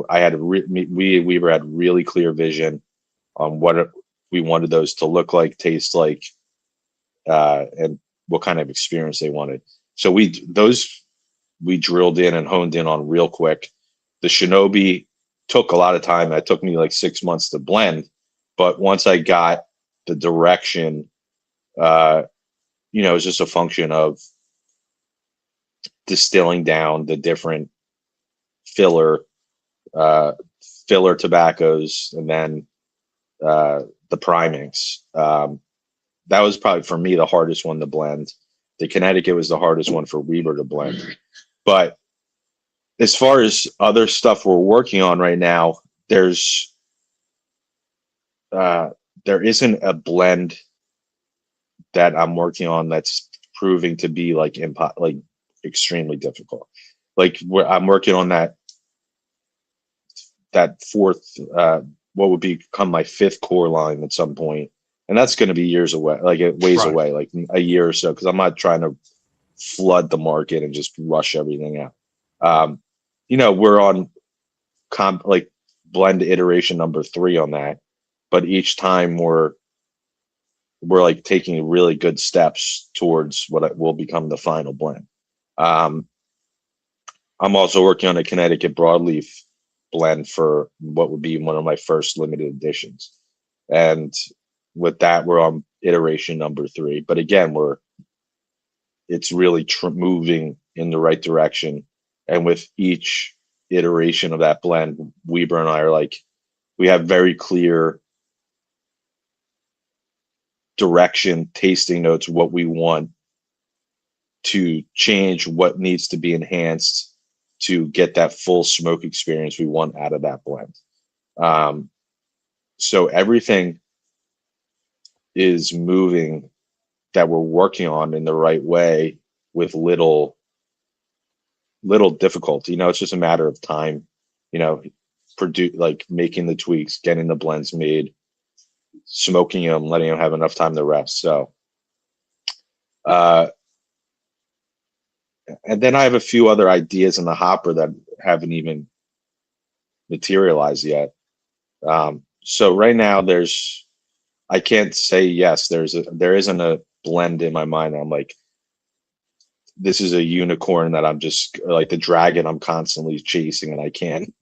had really clear vision on what we wanted those to look like, taste like, and what kind of experience they wanted. So we drilled in and honed in on real quick. The Shinobi took a lot of time. It took me like 6 months to blend, but once I got the direction, it was just a function of distilling down the different filler tobaccos, and then the primings. That was probably for me the hardest one to blend. The Connecticut was the hardest one for Weber to blend. But as far as other stuff we're working on right now, there isn't a blend that I'm working on that's proving to be like extremely difficult. Like I'm working on that fourth, what would become my fifth core line at some point, and that's going to be years away, like ways away, like a year or so, because I'm not trying to flood the market and just rush everything out. We're on blend iteration number 3 on that, but each time we're like taking really good steps towards what will become the final blend. I'm also working on a Connecticut broadleaf blend for what would be one of my first limited editions, and with that we're on iteration number 3. But again, it's really moving in the right direction, and with each iteration of that blend, Weber and I are like, we have very clear direction, tasting notes, what we want to change, what needs to be enhanced to get that full smoke experience we want out of that blend. So everything is moving, that we're working on in the right way with little difficulty. You know, it's just a matter of time, you know, like making the tweaks, getting the blends made, smoking them, letting them have enough time to rest. So, and then I have a few other ideas in the hopper that haven't even materialized yet. So right now I can't say yes. There isn't a blend in my mind. I'm like, this is a unicorn that I'm just like the dragon I'm constantly chasing, and I can't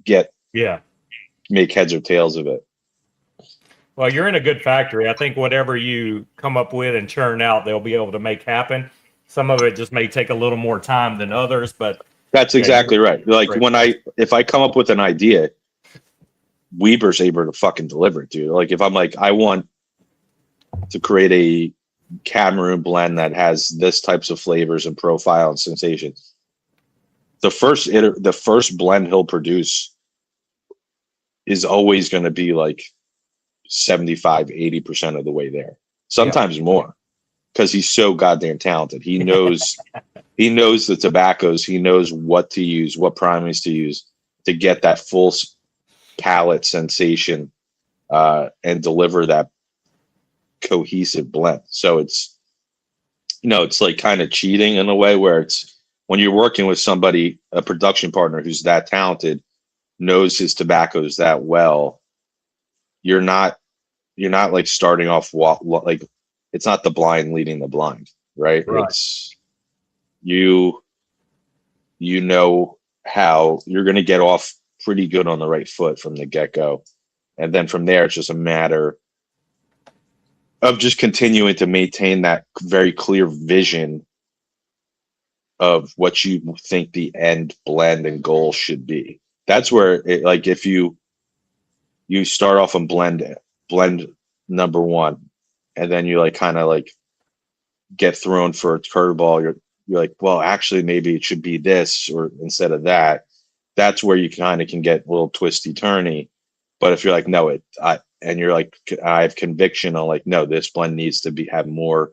make heads or tails of it. Well, you're in a good factory. I think whatever you come up with and churn out, they'll be able to make happen. Some of it just may take a little more time than others, but that's exactly right. Like if I come up with an idea, Weber's able to fucking deliver it, dude. Like if I'm like, I want to create a Cameroon blend that has this types of flavors and profile and sensations, the first blend he'll produce is always going to be like 75-80% of the way there, sometimes more, because he's so goddamn talented. He knows the tobaccos, he knows what to use, what primings to use to get that full palate sensation and deliver that cohesive blend. So it's, you know, it's like kind of cheating in a way, where it's when you're working with somebody, a production partner who's that talented, knows his tobaccos that well, you're not like starting off like, it's not the blind leading the blind, right? It's you know how you're going to get off pretty good on the right foot from the get-go, and then from there it's just a matter of just continuing to maintain that very clear vision of what you think the end blend and goal should be. That's where it, like, if you start off on blend number one, and then you like kind of like get thrown for a curveball, you're like, well, actually maybe it should be this or instead of that. That's where you kind of can get a little twisty turny. But if you're like, no, and you're like, I have conviction on like, no, this blend needs to have more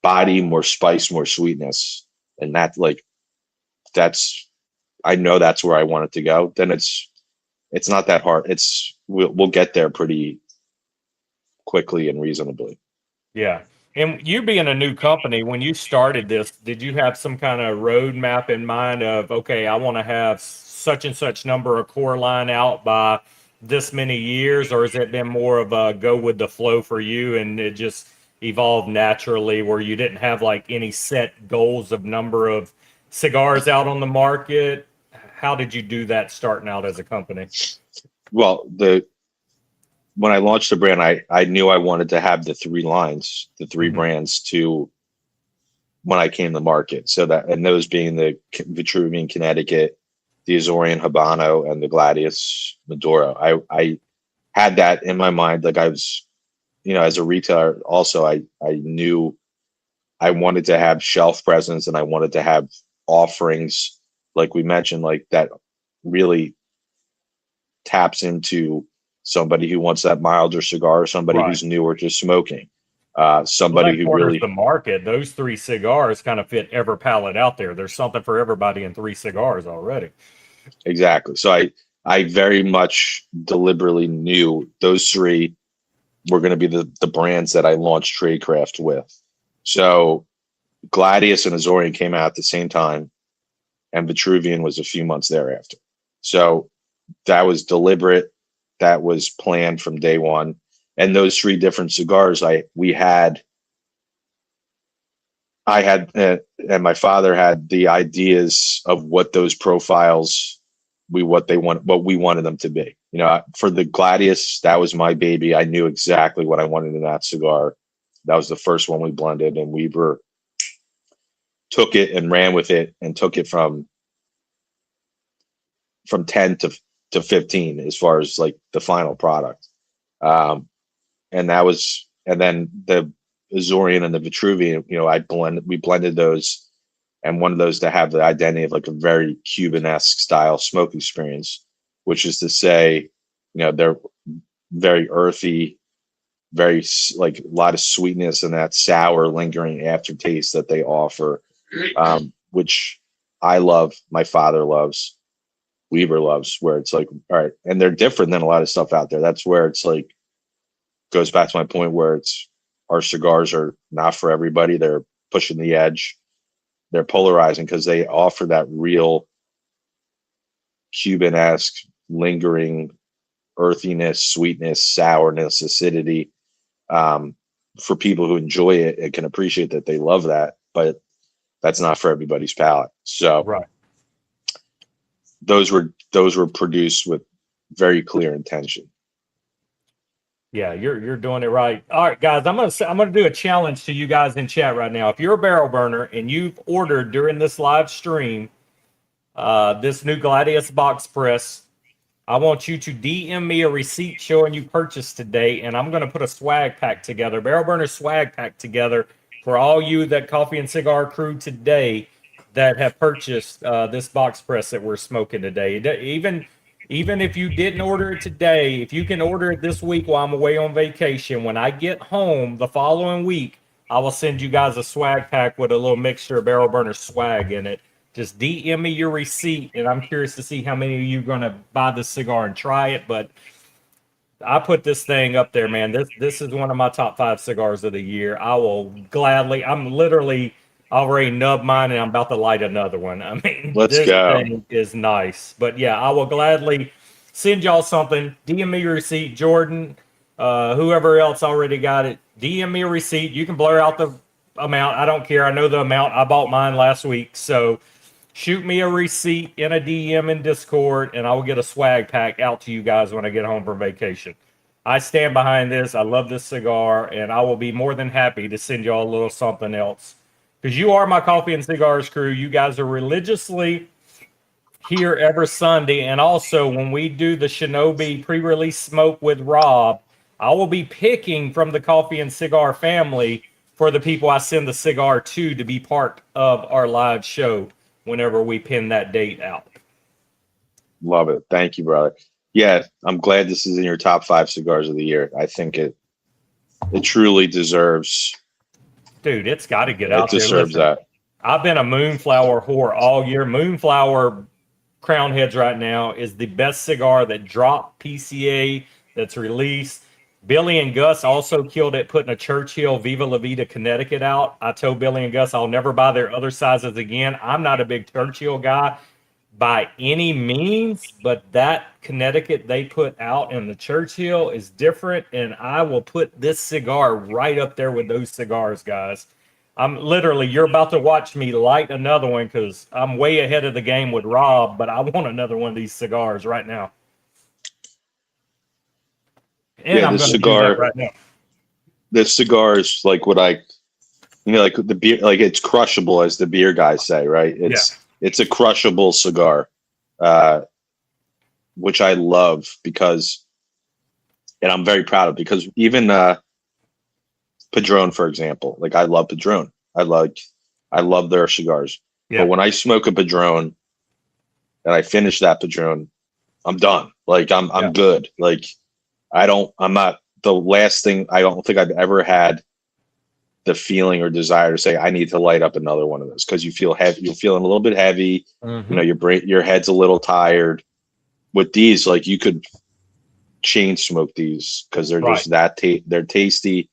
body, more spice, more sweetness, and I know that's where I want it to go. Then it's not that hard. We'll get there pretty quickly and reasonably. Yeah. And you being a new company, when you started this, did you have some kind of roadmap in mind of, okay, I want to have such and such number of core line out by this many years? Or has it been more of a go with the flow for you and it just evolved naturally where you didn't have like any set goals of number of cigars out on the market? How did you do that starting out as a company? Well, when I launched the brand, I knew I wanted to have the three lines, the three brands to when I came to market. So that, and those being the Vitruvian Connecticut, the Azorean Habano, and the Gladius Maduro. I had that in my mind. Like I was, you know, as a retailer also, I knew I wanted to have shelf presence and I wanted to have offerings, like we mentioned, like that really taps into somebody who wants that milder cigar, somebody who's newer to smoking, somebody who really the market. Those three cigars kind of fit every palate out there. There's something for everybody in three cigars already. Exactly. So I very much deliberately knew those three were going to be the brands that I launched Tradecraft with. So Gladius and Azorean came out at the same time, and Vitruvian was a few months thereafter. So that was deliberate. That was planned from day one. And those three different cigars, I had, and my father had the ideas of what those profiles, what we wanted them to be. You know, for the Gladius, that was my baby. I knew exactly what I wanted in that cigar. That was the first one we blended, and Weber took it and ran with it and took it from 10 to 15 as far as like the final product. And then the Azorean and the Vitruvian, you know, we blended those and wanted those to have the identity of like a very Cuban-esque style smoke experience, which is to say, you know, they're very earthy, like a lot of sweetness and that sour lingering aftertaste that they offer, which I love, my father loves, Weaver loves, where it's like, all right, and they're different than a lot of stuff out there. That's where it's like, goes back to my point where it's, our cigars are not for everybody. They're pushing the edge. They're polarizing because they offer that real Cuban-esque lingering earthiness, sweetness, sourness, acidity. For people who enjoy it and can appreciate that, they love that, but that's not for everybody's palate. So Right. those were produced with very clear intention. Yeah, you're doing it right. All right, guys, I'm gonna do a challenge to you guys in chat right now. If you're a barrel burner and you've ordered during this live stream this new Gladius box press, I want you to DM me a receipt showing you purchased today, and I'm gonna put a swag pack together, barrel burner swag pack together for all you that Coffee and Cigar crew today that have purchased this box press that we're smoking today. Even if you didn't order it today, if you can order it this week while I'm away on vacation, when I get home the following week, I will send you guys a swag pack with a little mixture of barrel burner swag in it. Just DM me your receipt, and I'm curious to see how many of you are going to buy this cigar and try it. But I put this thing up there, man. This is one of my top 5 cigars of the year. I will gladly. I'm literally already nubbed mine, and I'm about to light another one. I mean, Let's this go. thing is nice. But yeah, I will gladly send y'all something. DM me your receipt, Jordan. Whoever else already got it, DM me a receipt. You can blur out the amount. I don't care. I know the amount. I bought mine last week, so shoot me a receipt in a DM in Discord, and I will get a swag pack out to you guys when I get home from vacation. I stand behind this. I love this cigar, and I will be more than happy to send y'all a little something else. Because you are my Coffee and Cigars crew. You guys are religiously here every Sunday. And also, when we do the Shinobi pre-release smoke with Rob, I will be picking from the Coffee and Cigar family for the people I send the cigar to be part of our live show whenever we pin that date out. Love it. Thank you, brother. Yeah, I'm glad this is in your top 5 cigars of the year. I think it truly deserves. Dude, it's got to get out there. It deserves that. I've been a Moonflower whore all year. Moonflower Crown Heads right now is the best cigar that dropped PCA that's released. Billy and Gus also killed it putting a Churchill Viva La Vida Connecticut out. I told Billy and Gus I'll never buy their other sizes again. I'm not a big Churchill guy by any means, but that Connecticut they put out in the Churchill is different, and I will put this cigar right up there with those cigars, guys. I'm literally, you're about to watch me light another one because I'm way ahead of the game with Rob, but I want another one of these cigars right now. And yeah, I'm going to do that right now. This cigar is like what like the beer, like it's crushable, as the beer guys say, right? It's a crushable cigar, which I love because, and I'm very proud of, because even Padron, for example, like I love Padron. I love their cigars. Yeah. But when I smoke a Padron and I finish that Padron, I'm done. Like I'm good. Like I'm not the last thing. I don't think I've ever had the feeling or desire to say I need to light up another one of those, because you feel heavy. You're feeling a little bit heavy. Mm-hmm. Your head's a little tired. With these, like you could chain smoke these because they're just that they're tasty.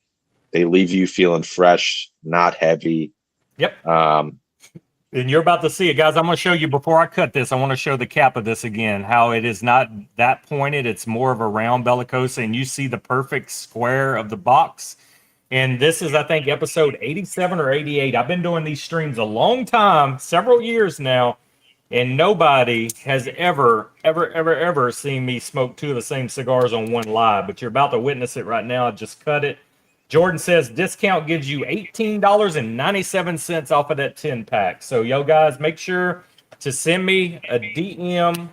They leave you feeling fresh, not heavy. Yep. And you're about to see it, guys. I'm going to show you before I cut this. I want to show the cap of this again, how it is not that pointed. It's more of a round bellicosa, and you see the perfect square of the box. And this is, I think, episode 87 or 88. I've been doing these streams a long time, several years now, and nobody has ever seen me smoke 2 of the same cigars on one live. But you're about to witness it right now. I just cut it. Jordan says discount gives you $18.97 off of that 10-pack. So, yo, guys, make sure to send me a DM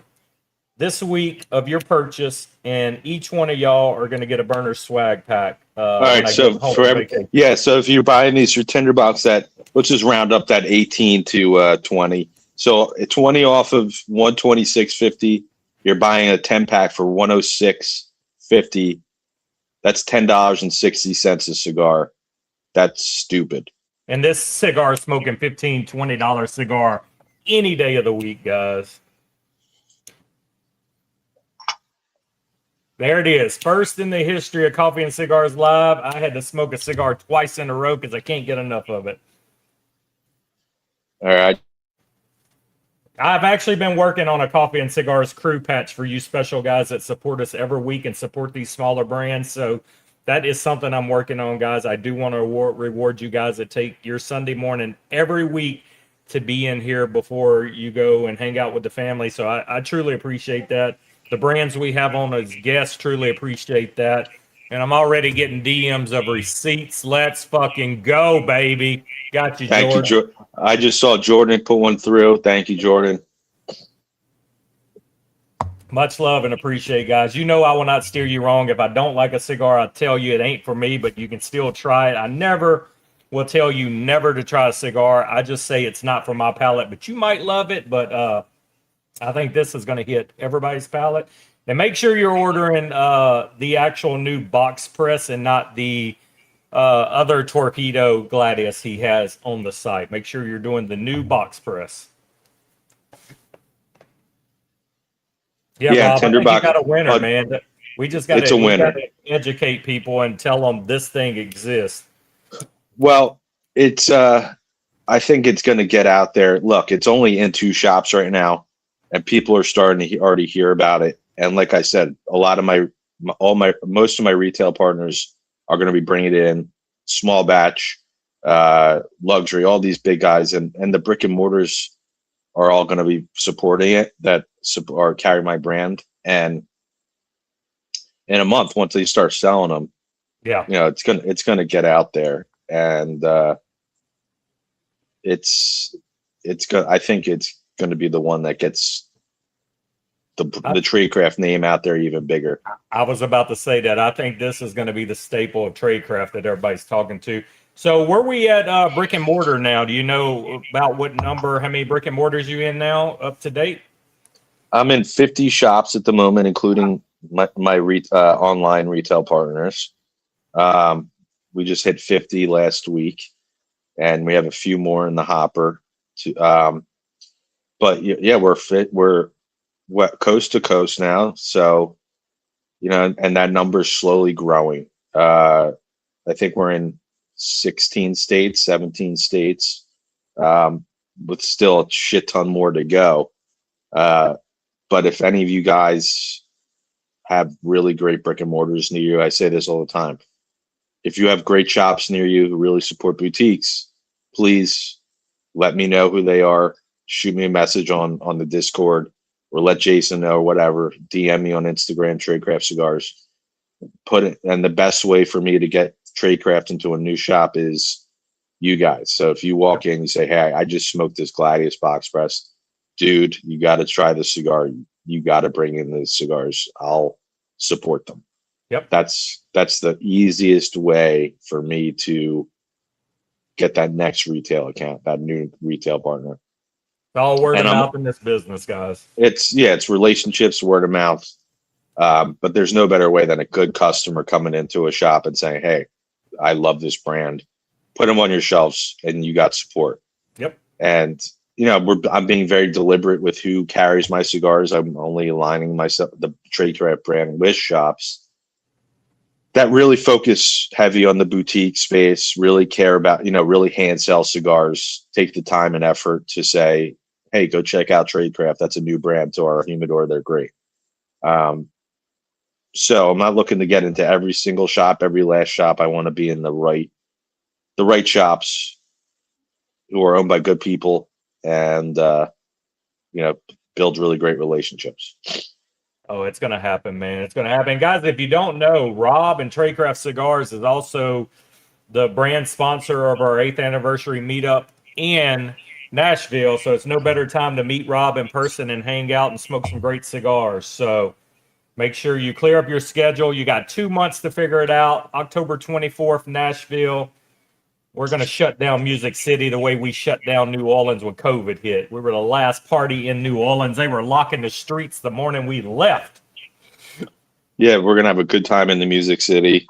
this week of your purchase, and each one of y'all are going to get a burner swag pack. All right, so so if you're buying these for Tinderbox, let's just round up that 18 to 20. So 20 off of 126.50. You're buying a 10-pack for 106.50. That's $10.60 a cigar. That's stupid. And this cigar is smoking $15, $20 cigar any day of the week, guys. There it is. First in the history of Coffee and Cigars Live. I had to smoke a cigar twice in a row because I can't get enough of it. All right. I've actually been working on a Coffee and Cigars crew patch for you special guys that support us every week and support these smaller brands. So that is something I'm working on, guys. I do want to reward you guys that take your Sunday morning every week to be in here before you go and hang out with the family. So I truly appreciate that. The brands we have on as guests truly appreciate that. And I'm already getting DMs of receipts. Let's fucking go, baby. Got you, Jordan. Thank you, I just saw Jordan put one through. Thank you, Jordan. Much love and appreciate, guys. You know I will not steer you wrong. If I don't like a cigar, I'll tell you it ain't for me, but you can still try it. I never will tell you never to try a cigar. I just say it's not for my palate, but you might love it. But I think this is going to hit everybody's palate. And make sure you're ordering the actual new box press and not the other torpedo gladius he has on the site. Make sure you're doing the new box press. Yeah, Bob, I think you got a winner, man. We just got to educate people and tell them this thing exists. Well, it's I think it's going to get out there. Look, it's only in 2 shops right now, and people are starting to already hear about it. And like I said, a lot of most of my retail partners are going to be bringing it in, small batch, luxury, all these big guys, and the brick and mortars are all going to be supporting it that or carry my brand. And in a month, once they start selling them, yeah, it's gonna get out there, and it's going. I think it's going to be the one that gets the Tradecraft name out there even bigger. I was about to say that. I think this is going to be the staple of Tradecraft that everybody's talking to. So where we at brick and mortar now? Do you know about what number, how many brick and mortars you in now, up to date? I'm in 50 shops at the moment, including my online retail partners. We just hit 50 last week, and we have a few more in the hopper. But yeah, we're coast to coast now. So, and that number is slowly growing. I think we're in 16 states, 17 states, with still a shit ton more to go. But if any of you guys have really great brick and mortars near you, I say this all the time. If you have great shops near you who really support boutiques, please let me know who they are. Shoot me a message on the Discord, or let Jason know, or whatever. DM me on Instagram, Tradecraft Cigars. And the best way for me to get Tradecraft into a new shop is you guys. So if you walk in, you say, "Hey, I just smoked this Gladius box press. Dude, you got to try the cigar. You got to bring in the cigars. I'll support them." Yep. That's the easiest way for me to get that next retail account, that new retail partner. It's all word of mouth in this business, guys. It's relationships, word of mouth. But there's no better way than a good customer coming into a shop and saying, "Hey, I love this brand." Put them on your shelves, and you got support. Yep. And I'm being very deliberate with who carries my cigars. I'm only aligning myself the Tradecraft brand with shops that really focus heavy on the boutique space, really care about, really hand sell cigars, take the time and effort to say, "Hey, go check out Tradecraft. That's a new brand to our humidor. They're great." So I'm not looking to get into every single shop, every last shop. I want to be in the right shops who are owned by good people, and build really great relationships. Oh, it's going to happen, man. It's going to happen. Guys, if you don't know, Rob and Tradecraft Cigars is also the brand sponsor of our 8th anniversary meetup in Nashville. So it's no better time to meet Rob in person and hang out and smoke some great cigars. So make sure you clear up your schedule. You got 2 months to figure it out. October 24th, Nashville. We're going to shut down Music City the way we shut down New Orleans when COVID hit. We were the last party in New Orleans. They were locking the streets the morning we left. Yeah, we're gonna have a good time in the Music City.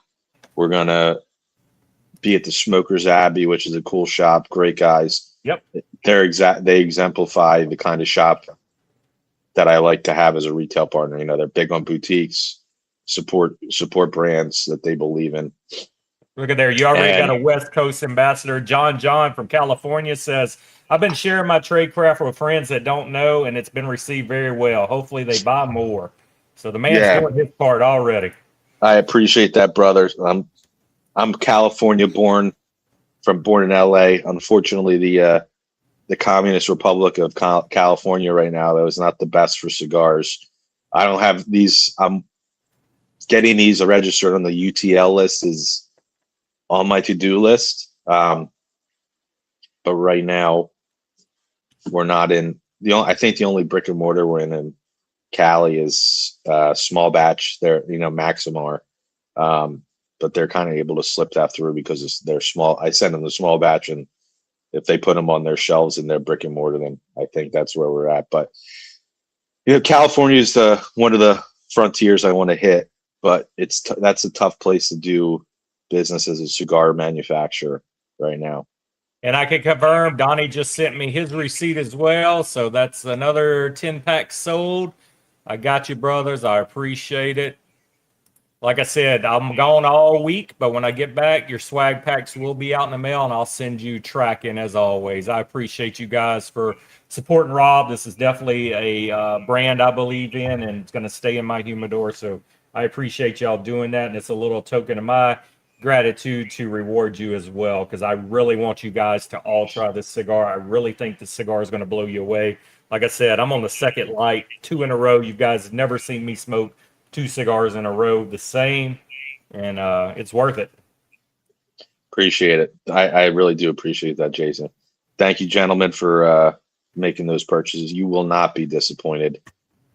We're gonna be at the Smokers Abbey, which is a cool shop. Great guys. Yep. They exemplify the kind of shop that I like to have as a retail partner. You know, they're big on boutiques, support brands that they believe in. Look at there. You already got a West Coast ambassador. John from California says, I've been sharing my Tradecraft with friends that don't know, and it's been received very well. Hopefully they buy more. So the man's doing his part already. I appreciate that, brother. I'm California born in LA. Unfortunately, the Communist Republic of California right now, that was not the best for cigars. I don't have these. I'm getting these registered on the UTL list is on my to-do list. But right now we're not in I think the only brick and mortar we're in Cali is Small Batch. They're, Maximar. But they're kind of able to slip that through because they're small. I send them the Small Batch, and if they put them on their shelves in their brick and mortar, then I think that's where we're at. But California is one of the frontiers I want to hit, but that's a tough place to do business as a cigar manufacturer right now. And I can confirm, Donnie just sent me his receipt as well, so that's another 10 packs sold. I got you, brothers. I appreciate it. Like I said, I'm gone all week, but when I get back, your swag packs will be out in the mail, and I'll send you tracking as always. I appreciate you guys for supporting Rob. This is definitely a brand I believe in, and it's going to stay in my humidor. So I appreciate y'all doing that, and it's a little token of my gratitude to reward you as well, because I really want you guys to all try this cigar. I really think this cigar is going to blow you away. Like I said, I'm on the second light, 2 in a row. You guys have never seen me smoke 2 cigars in a row the same, and it's worth it. Appreciate it. I really do appreciate that, Jason. Thank you, gentlemen, for making those purchases. You will not be disappointed.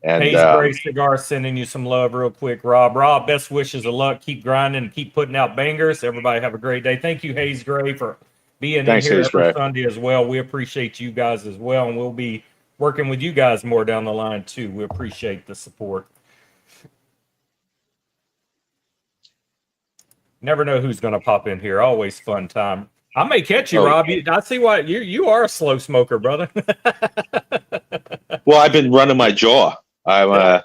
And Hayes Gray Cigar sending you some love real quick, Rob. Rob, best wishes of luck. Keep grinding and keep putting out bangers. Everybody have a great day. Thank you, Hayes Gray, for being in here every Sunday as well. We appreciate you guys as well, and we'll be working with you guys more down the line too. We appreciate the support. Never know who's going to pop in here. Always fun time. I may catch you, Rob. I see why you are a slow smoker, brother. Well, I've been running my jaw. I'm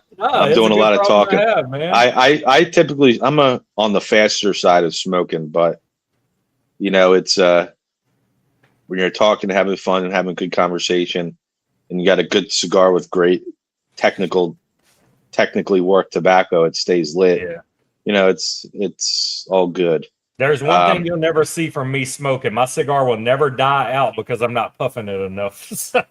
doing a lot of talking. I typically I'm on the faster side of smoking, but it's when you're talking, having fun, and having good conversation, and you got a good cigar with great technically worked tobacco, it stays lit. Yeah. It's all good. There's one thing you'll never see from me smoking. My cigar will never die out because I'm not puffing it enough. So.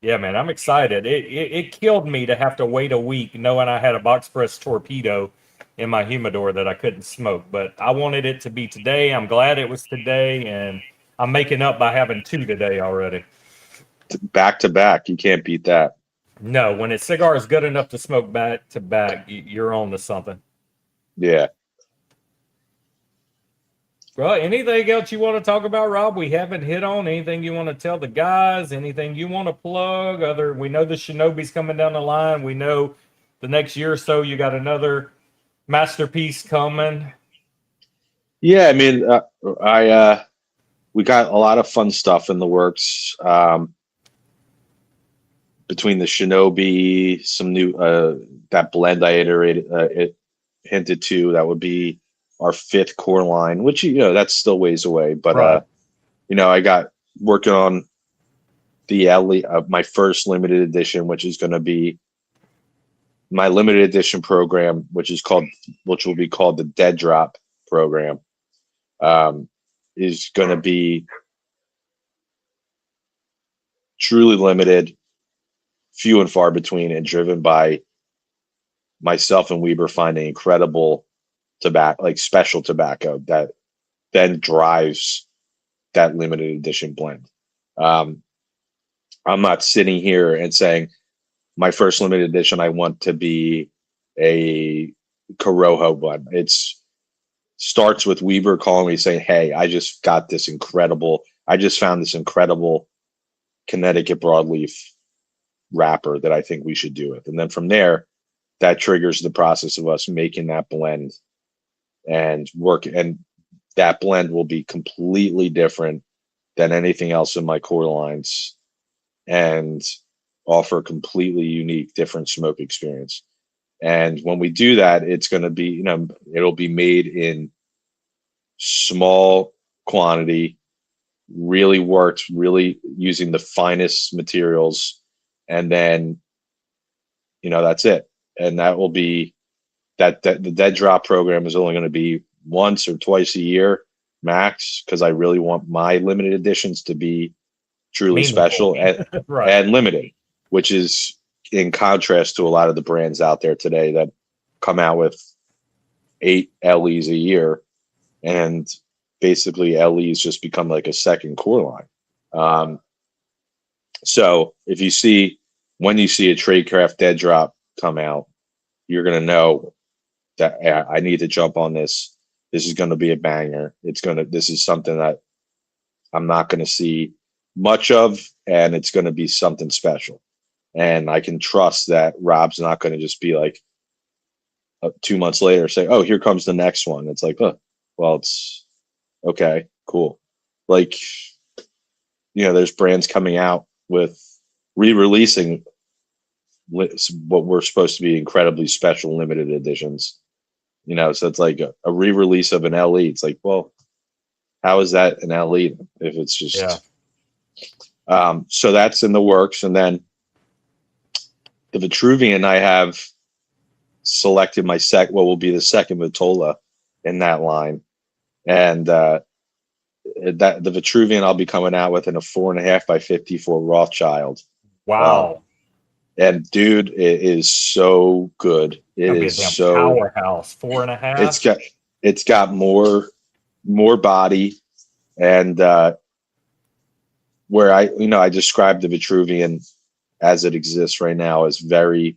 Yeah, man, I'm excited. It killed me to have to wait a week knowing I had a box press torpedo in my humidor that I couldn't smoke. But I wanted it to be today. I'm glad it was today, and I'm making up by having 2 today already. Back to back. You can't beat that. No, when a cigar is good enough to smoke back to back, you're on to something. Yeah. Well, anything else you want to talk about, Rob? We haven't hit on anything you want to tell the guys, anything you want to plug. We know the Shinobi's coming down the line. We know the next year or so you got another masterpiece coming. Yeah, I mean, we got a lot of fun stuff in the works. Between the Shinobi, some new that blend I hinted to, that would be our 5th core line, which that's still ways away. But right. I got working on the my first limited edition, which is going to be my limited edition program, which will be called the Dead Drop program. Is going to be truly limited, few and far between, and driven by myself and Weber finding incredible tobacco, like special tobacco, that then drives that limited edition blend. I'm not sitting here and saying my first limited edition I want to be a Corojo blend. Starts with Weber calling me saying, "Hey, I just found this incredible Connecticut broadleaf wrapper that I think we should do it. And then from there, that triggers the process of us making that blend and work. And that blend will be completely different than anything else in my core lines and offer a completely unique, different smoke experience. And when we do that, it's going to be, you know, it'll be made in small quantity, really worked, really using the finest materials. And then, you know, that's it. And that will be that the dead drop program is only going to be once or twice a year max, because I really want my limited editions to be truly special and, right. and limited, which is in contrast to a lot of the brands out there today that come out with 8 LEs a year, and basically LEs just become like a second core line. So if you see, when you see a Tradecraft dead drop come out, you're going to know that I need to jump on this. This is going to be a banger. This is something that I'm not going to see much of, and it's going to be something special. And I can trust that Rob's not going to just be like 2 months later say, "Oh, here comes the next one." It's like, oh, well, it's okay, cool. Like, you know, there's brands coming out with re-releasing what were supposed to be incredibly special limited editions. You know, so it's like a re-release of an LE. It's like, well, how is that an LE if it's just so that's in the works. And then the Vitruvian, I have selected my what will be the second Vitola in that line. And that the Vitruvian I'll be coming out with in a 4.5 by 54 Rothschild. Wow. And dude, it is so good. It is so powerhouse. 4.5. It's got more body, and where I described the Vitruvian as it exists right now as very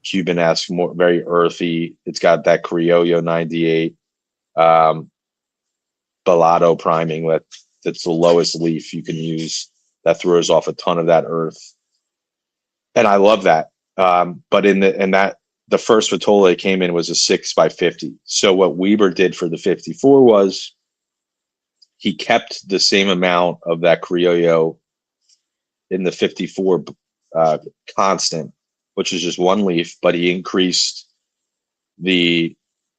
Cuban-esque, very earthy. It's got that Criollo 98 Balado priming that's the lowest leaf you can use, that throws off a ton of that earth. And I love that. But the first Vitola came in was a 6 by 50. So what Weber did for the 54 was he kept the same amount of that Criollo in the 54 constant, which is just one leaf, but he increased the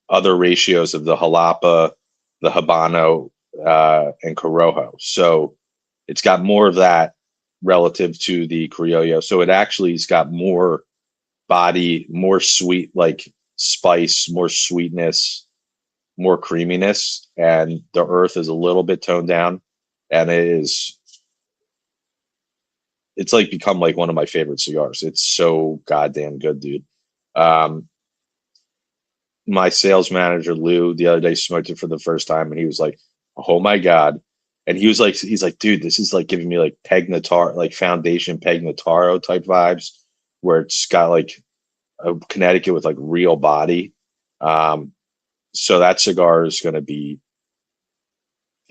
other ratios of the Jalapa, the Habano, and Corojo. So it's got more of that relative to the Criollo. So it actually has got more body, more sweet, like spice, more sweetness, more creaminess, and the earth is a little bit toned down, and it's like become like one of my favorite cigars. It's so goddamn good, dude. My sales manager Lou the other day smoked it for the first time, and he was like, "Oh my god." And he's like, "Dude, this is like giving me like Peg Nataro, like Foundation Peg Nataro type vibes, where it's got like a Connecticut with like real body." So that cigar is going to be,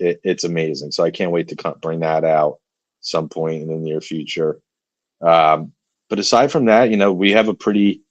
it's amazing. So I can't wait to bring that out some point in the near future. But aside from that, you know, we have a pretty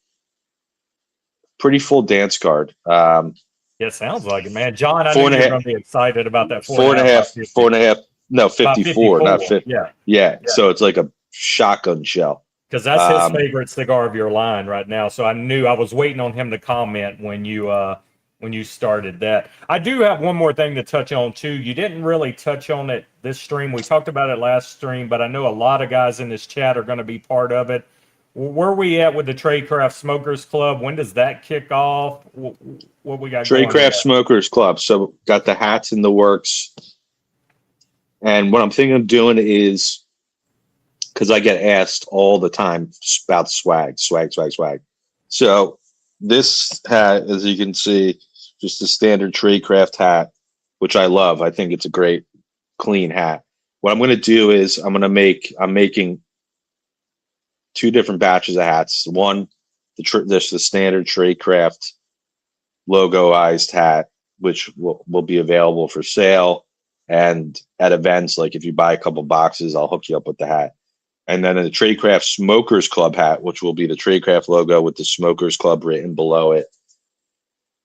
full dance card. Yeah, sounds like it, man. John, I know you're going to be excited about that 4.5. No, 54, not 50. Yeah. So it's like a shotgun shell. Because that's his favorite cigar of your line right now. So I knew I was waiting on him to comment when you started that. I do have one more thing to touch on too. You didn't really touch on it this stream. We talked about it last stream, but I know a lot of guys in this chat are going to be part of it. Where are we at with the Tradecraft Smokers Club? When does that kick off? What we got? Tradecraft Smokers Club. So got the hats in the works. And what I'm thinking of doing is, because I get asked all the time about swag. So this hat, as you can see, just a standard Tradecraft hat, which I love. I think it's a great, clean hat. What I'm going to do is I'm making 2 different batches of hats. One, there's the standard Tradecraft logoized hat, which will be available for sale. And at events, like if you buy a couple boxes, I'll hook you up with the hat. And then a Tradecraft Smokers Club hat, which will be the Tradecraft logo with the Smokers Club written below it.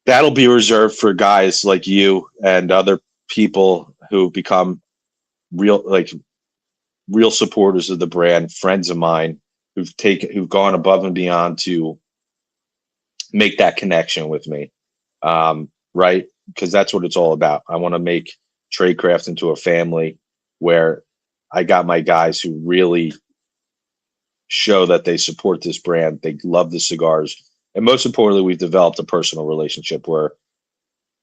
That'll be reserved for guys like you and other people who become real supporters of the brand, friends of mine who've gone above and beyond to make that connection with me. Right? Because that's what it's all about. I want to make Tradecraft into a family where I got my guys who really show that they support this brand. They love the cigars. And most importantly, we've developed a personal relationship where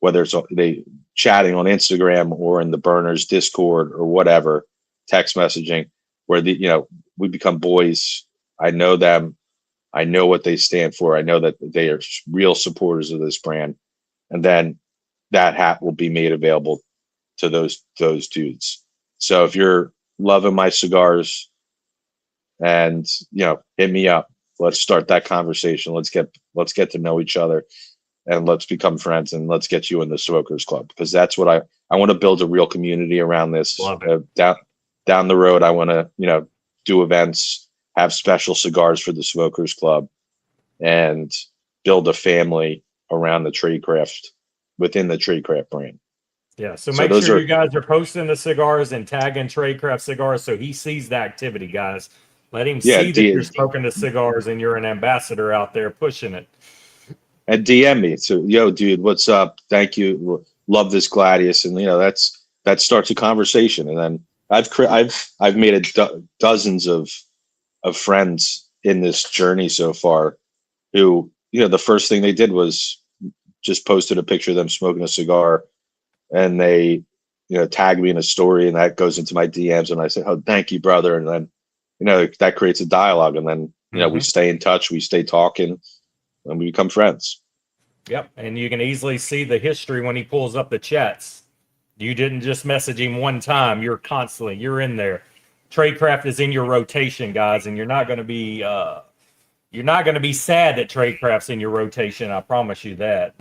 whether it's they chatting on Instagram or in the Burners Discord or whatever, text messaging, where we become boys. I know them. I know what they stand for. I know that they are real supporters of this brand. And then that hat will be made available to those dudes. So if you're loving my cigars and, hit me up, let's start that conversation. Let's get to know each other and let's become friends and let's get you in the Smokers Club. Because that's what I want to build a real community around this. Down the road, I want to, do events, have special cigars for the Smokers Club, and build a family around the Tradecraft, within the Tradecraft brand. Yeah, so make sure you guys are posting the cigars and tagging Tradecraft Cigars so he sees the activity, guys. Let him see that you're smoking the cigars and you're an ambassador out there pushing it. And DM me. So, yo, dude, what's up? Thank you. Love this Gladius. And, that starts a conversation. And then I've made dozens of friends in this journey so far who, the first thing they did was just posted a picture of them smoking a cigar, and they, tag me in a story, and that goes into my DMs, and I say, "Oh, thank you, brother." And then, that creates a dialogue, and then, we stay in touch, we stay talking, and we become friends. Yep. And you can easily see the history when he pulls up the chats. You didn't just message him one time. You're in there. Tradecraft is in your rotation, guys, and you're not going to be sad that Tradecraft's in your rotation. I promise you that.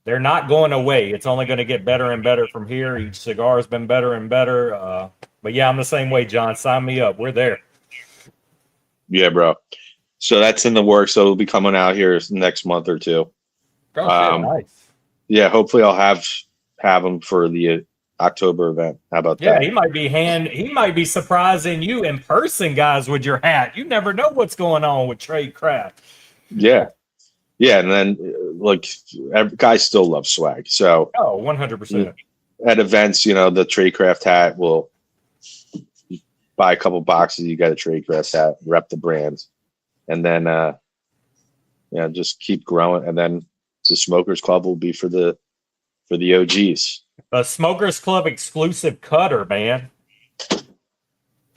They're not going away. It's only going to get better and better from here. Each cigar has been better and better. But yeah, I'm the same way, John. Sign me up. We're there. Yeah, bro. So that's in the works. So it'll be coming out here next month or two. Oh, nice. Yeah, hopefully I'll have them for the October event. How about that? Yeah, he might be surprising you in person, guys, with your hat. You never know what's going on with Tradecraft. Yeah. Yeah, and then guys still love swag. So 100%. At events, the Tradecraft hat will buy a couple boxes, you got a Tradecraft hat, rep the brand. And then just keep growing. And then the Smokers Club will be for the OGs. A Smokers Club exclusive cutter, man.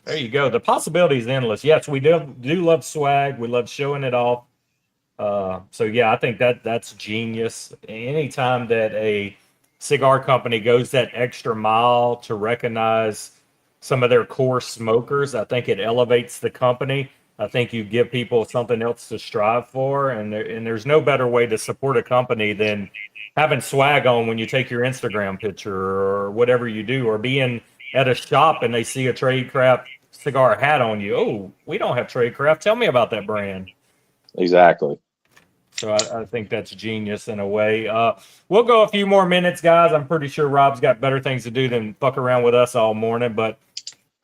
There you go. The possibility is endless. Yes, we do love swag. We love showing it off. So yeah, I think that's genius. Anytime that a cigar company goes that extra mile to recognize some of their core smokers, I think it elevates the company. I think you give people something else to strive for, and there's no better way to support a company than having swag on when you take your Instagram picture or whatever you do, or being at a shop and they see a Tradecraft cigar hat on you. Oh, we don't have Tradecraft. Tell me about that brand. Exactly. So I think that's genius in a way. We'll go a few more minutes, guys. I'm pretty sure Rob's got better things to do than fuck around with us all morning, but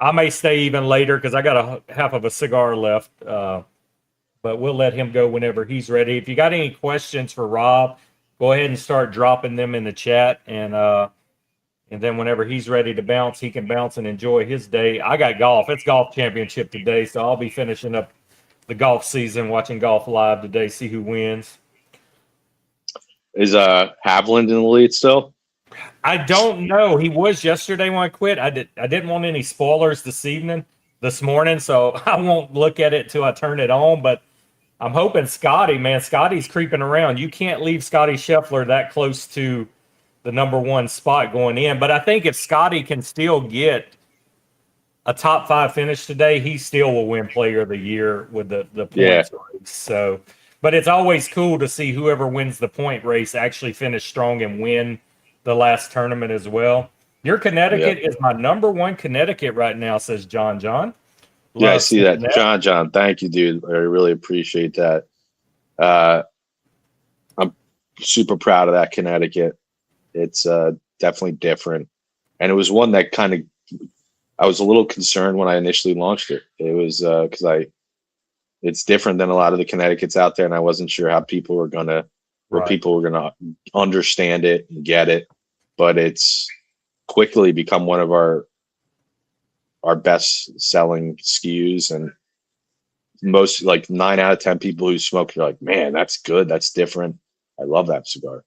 I may stay even later because I got a half of a cigar left. But we'll let him go whenever he's ready. If you got any questions for Rob, go ahead and start dropping them in the chat. And then whenever he's ready to bounce, he can bounce and enjoy his day. I got golf. It's golf championship today, so I'll be finishing up the golf season, watching golf live today, see who wins. Is Haviland in the lead still? I don't know. He was yesterday when I quit. I didn't want any spoilers this morning, so I won't look at it till I turn it on. But I'm hoping Scotty's creeping around. You can't leave Scotty Scheffler that close to the number one spot going in. But I think if Scotty can still get a top 5 finish today, he still will win Player of the Year with the points race. So, but it's always cool to see whoever wins the point race actually finish strong and win the last tournament as well. Your Connecticut is my number one Connecticut right now, says John. John. Yeah, I Love see that. that. John, thank you, dude. I really appreciate that. I'm super proud of that Connecticut. It's definitely different. And it was one that I was a little concerned when I initially launched it. It was because it's different than a lot of the Connecticut's out there, and I wasn't sure how people were gonna understand it and get it. But it's quickly become one of our best selling SKUs, and most, like 9 out of 10 people who smoke are like, man, that's good, that's different. I love that cigar.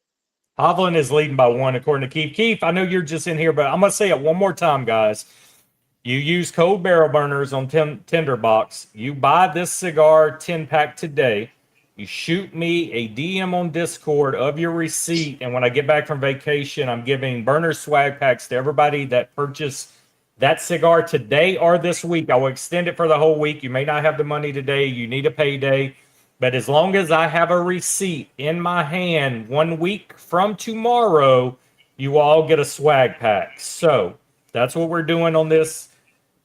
Hovland is leading by 1 according to Keith. Keith, I know you're just in here, but I'm gonna say it one more time, guys. You use code barrel burners on Tinderbox. You buy this cigar 10-pack today. You shoot me a DM on Discord of your receipt, and when I get back from vacation, I'm giving burner swag packs to everybody that purchased that cigar today or this week. I will extend it for the whole week. You may not have the money today. You need a payday. But as long as I have a receipt in my hand 1 week from tomorrow, you all get a swag pack. So that's what we're doing on this.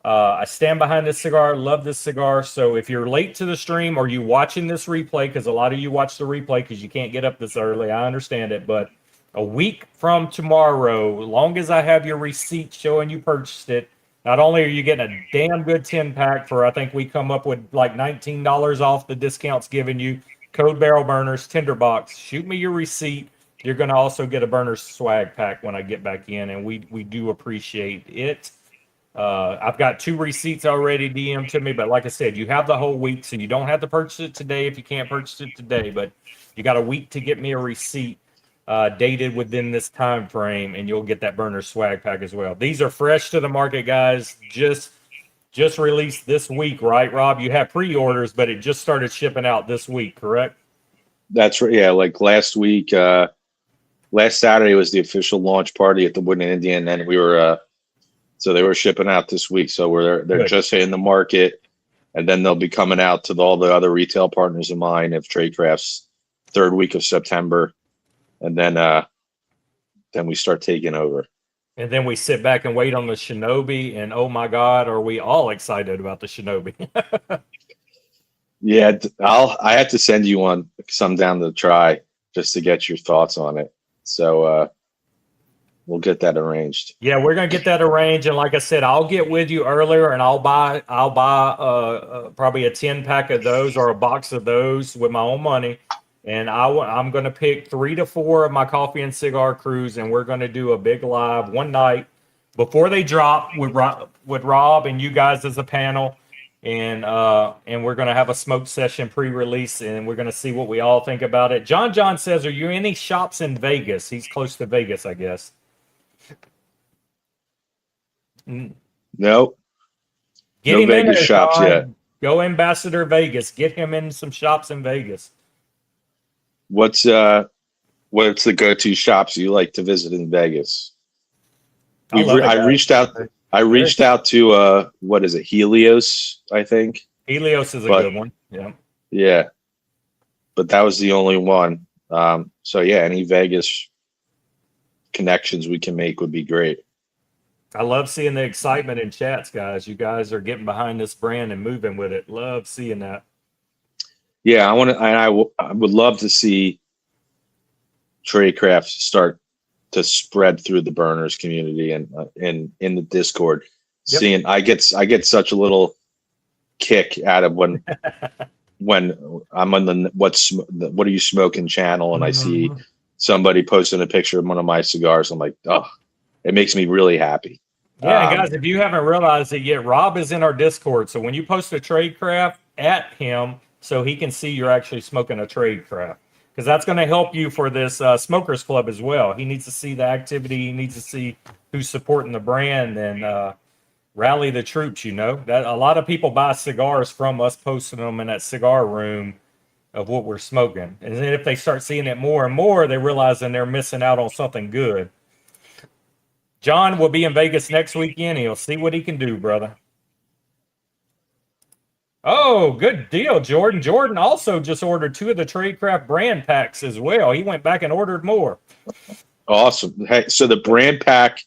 I stand behind this cigar, love this cigar. So if you're late to the stream or you watching this replay, because a lot of you watch the replay because you can't get up this early, I understand it. But a week from tomorrow, as long as I have your receipt showing you purchased it, not only are you getting a damn good 10-pack for, I think we come up with like $19 off the discounts given you, code barrel burners, Tinderbox, shoot me your receipt. You're going to also get a burner swag pack when I get back in, and we do appreciate it. I've got 2 receipts already DM'd to me, but like I said, you have the whole week, so you don't have to purchase it today if you can't purchase it today, but you got a week to get me a receipt dated within this time frame, and you'll get that burner swag pack as well. These are fresh to the market, guys. Just released this week, right, Rob? You have pre-orders, but it just started shipping out this week, correct? That's right. Yeah, like last week, last Saturday was the official launch party at the Woodland Indian, and we were so they were shipping out this week. So they're just hitting the market, and then they'll be coming out to all the other retail partners of mine of Tradecraft's 3rd week of September, and then we start taking over. And then we sit back and wait on the Shinobi, and oh my God, are we all excited about the Shinobi? Yeah, I have to send you some down to try just to get your thoughts on it. So we'll get that arranged. Yeah, we're gonna get that arranged, and like I said, I'll get with you earlier, and I'll buy probably a 10-pack of those or a box of those with my own money, and I'm gonna pick 3 to 4 of my coffee and cigar crews, and we're gonna do a big live one night before they drop with Rob and you guys as a panel, and we're gonna have a smoke session pre-release, and we're gonna see what we all think about it. John says, "Are you in any shops in Vegas?" He's close to Vegas, I guess. No. Get no him in Vegas there, shops Todd. yet. Go Ambassador Vegas. Get him in some shops in Vegas. What's the go-to shops you like to visit in Vegas? I reached out to what is it, Helios, I think. Helios is a good one. Yeah, but that was the only one. So yeah, any Vegas connections we can make would be great. I love seeing the excitement in chats, guys. You guys are getting behind this brand and moving with it. Love seeing that. Yeah, I would love to see Tradecraft start to spread through the burners community and in the Discord. Yep. Seeing I get such a little kick out of when I'm on the what are you smoking channel, and I see somebody posting a picture of one of my cigars. I'm like, oh, it makes me really happy. Yeah, and guys, if you haven't realized it yet, Rob is in our Discord. So when you post a Tradecraft, at him so he can see you're actually smoking a Tradecraft, because that's going to help you for this Smokers Club as well. He needs to see the activity. He needs to see who's supporting the brand and rally the troops. You know that a lot of people buy cigars from us posting them in that cigar room of what we're smoking, and then if they start seeing it more and more, they realize then they're missing out on something good. John will be in Vegas next weekend. He'll see what he can do, brother. Oh, good deal, Jordan. Jordan also just ordered 2 of the Tradecraft brand packs as well. He went back and ordered more. Awesome. Hey, so the brand pack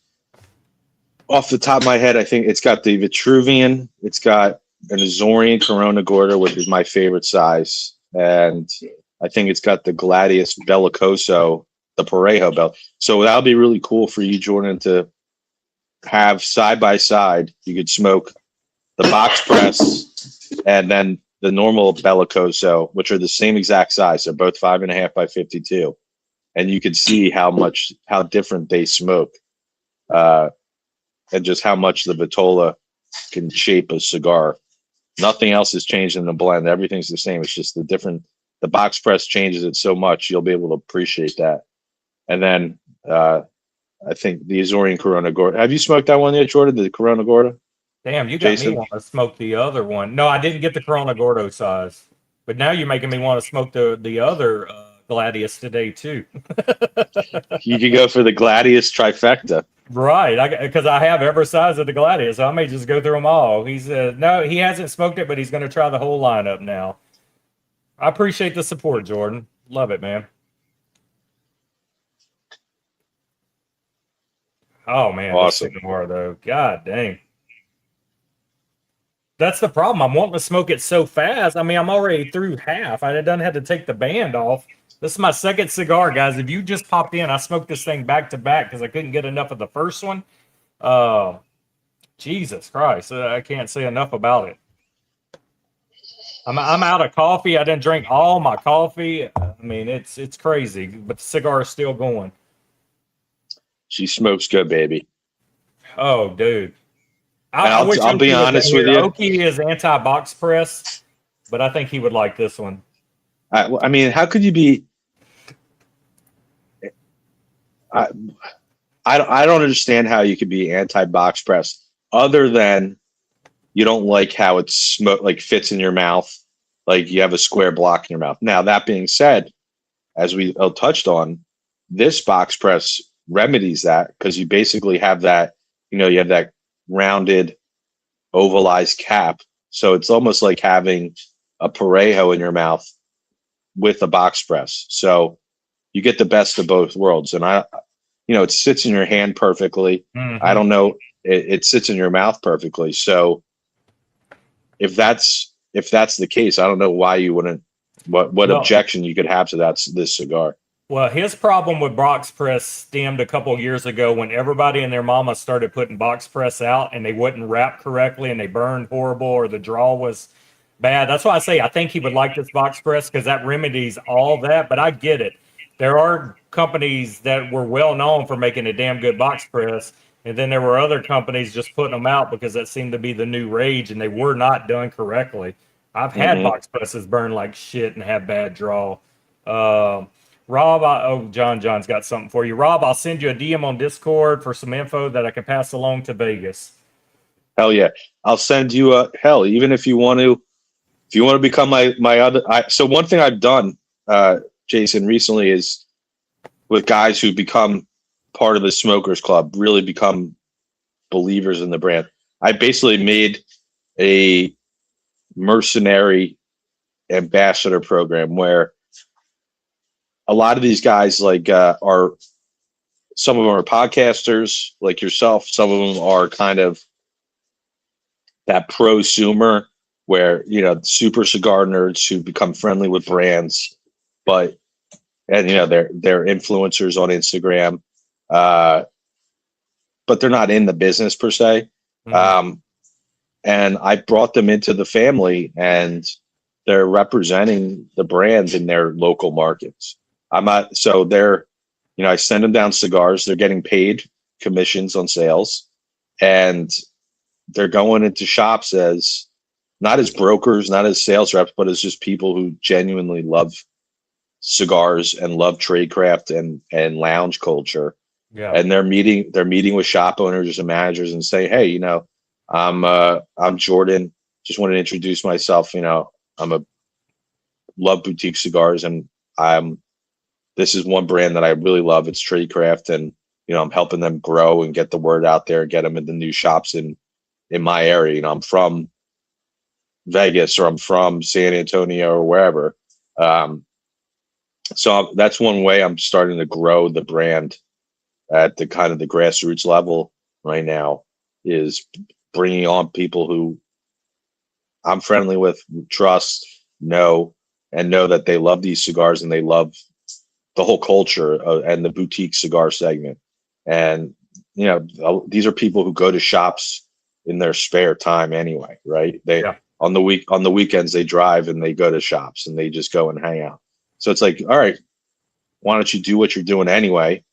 Off the top of my head, I think it's got the Vitruvian. It's got an Azorian Corona Gorda, which is my favorite size. And I think it's got the Gladius Bellicoso, the Parejo Bell. So that'll be really cool for you, Jordan, to have side by side. You could smoke the box press and then the normal Bellicoso, which are the same exact size. They're both 5.5 by 52. And you could see how different they smoke. And just how much the Vitola can shape a cigar. Nothing else has changed in the blend. Everything's the same. It's just the box press changes it so much, you'll be able to appreciate that. And then I think the Azorian Corona Gorda. Have you smoked that one yet, Jordan, the Corona Gorda? Damn, you got Jason? me want to smoke the other one. No, I didn't get the Corona Gordo size. But now you're making me want to smoke the other Gladius today, too. You could go for the Gladius trifecta. Right, because I have every size of the Gladius, so I may just go through them all. He said, no, he hasn't smoked it, but he's going to try the whole lineup now. I appreciate the support, Jordan. Love it, man. Oh, man. Awesome. This cigar, though. God dang. That's the problem. I'm wanting to smoke it so fast. I mean, I'm already through half. I done had to take the band off. This is my second cigar, guys. If you just popped in, I smoked this thing back to back because I couldn't get enough of the first one. Jesus Christ. I can't say enough about it. I'm out of coffee. I didn't drink all my coffee. I mean, it's crazy, but the cigar is still going. She smokes good, baby. Oh, dude. I'll be honest with you. Oki is anti-box press, but I think he would like this one. I mean, how could you be? I don't understand how you could be anti-box press, other than you don't like how it's fits in your mouth, like you have a square block in your mouth. Now, that being said, as we touched on, this box press remedies that because you basically have that, you have that rounded, ovalized cap. So it's almost like having a Parejo in your mouth with a box press. So you get the best of both worlds. And it sits in your hand perfectly. Mm-hmm. I don't know. It sits in your mouth perfectly. So if that's the case, I don't know why you wouldn't, what objection you could have to this cigar. Well, his problem with box press stemmed a couple years ago when everybody and their mama started putting box press out and they wouldn't wrap correctly and they burned horrible or the draw was bad. That's why I say I think he would like this box press because that remedies all that. But I get it. There are companies that were well known for making a damn good box press. And then there were other companies just putting them out because that seemed to be the new rage and they were not done correctly. I've had box presses burn like shit and have bad draw. Rob, John's got something for you. Rob, I'll send you a DM on Discord for some info that I can pass along to Vegas. Hell yeah. I'll send you even if you want to become my other, so one thing I've done, Jason, recently is with guys who become part of the smokers club, really become believers in the brand. I basically made a mercenary ambassador program where a lot of these guys are, some of them are podcasters like yourself. Some of them are kind of that prosumer where, super cigar nerds who become friendly with brands, they're influencers on Instagram, but they're not in the business per se. Mm-hmm. And I brought them into the family and they're representing the brand in their local markets. I send them down cigars. They're getting paid commissions on sales, and they're going into shops as not as brokers, not as sales reps, but as just people who genuinely love cigars and love Tradecraft and lounge culture. Yeah. And they're meeting with shop owners and managers and say, hey, I'm Jordan. Just want to introduce myself. I'm a love boutique cigars, and this is one brand that I really love. It's Tradecraft, and I'm helping them grow and get the word out there, get them into new shops in my area. I'm from Vegas or I'm from San Antonio or wherever. So that's one way I'm starting to grow the brand at the kind of the grassroots level right now. is bringing on people who I'm friendly with, trust, know, and know that they love these cigars and they love the whole culture and the boutique cigar segment. And, you know, these are people who go to shops in their spare time anyway, right? They on the weekends they drive and they go to shops and they just go and hang out. So it's like, all right, why don't you do what you're doing anyway?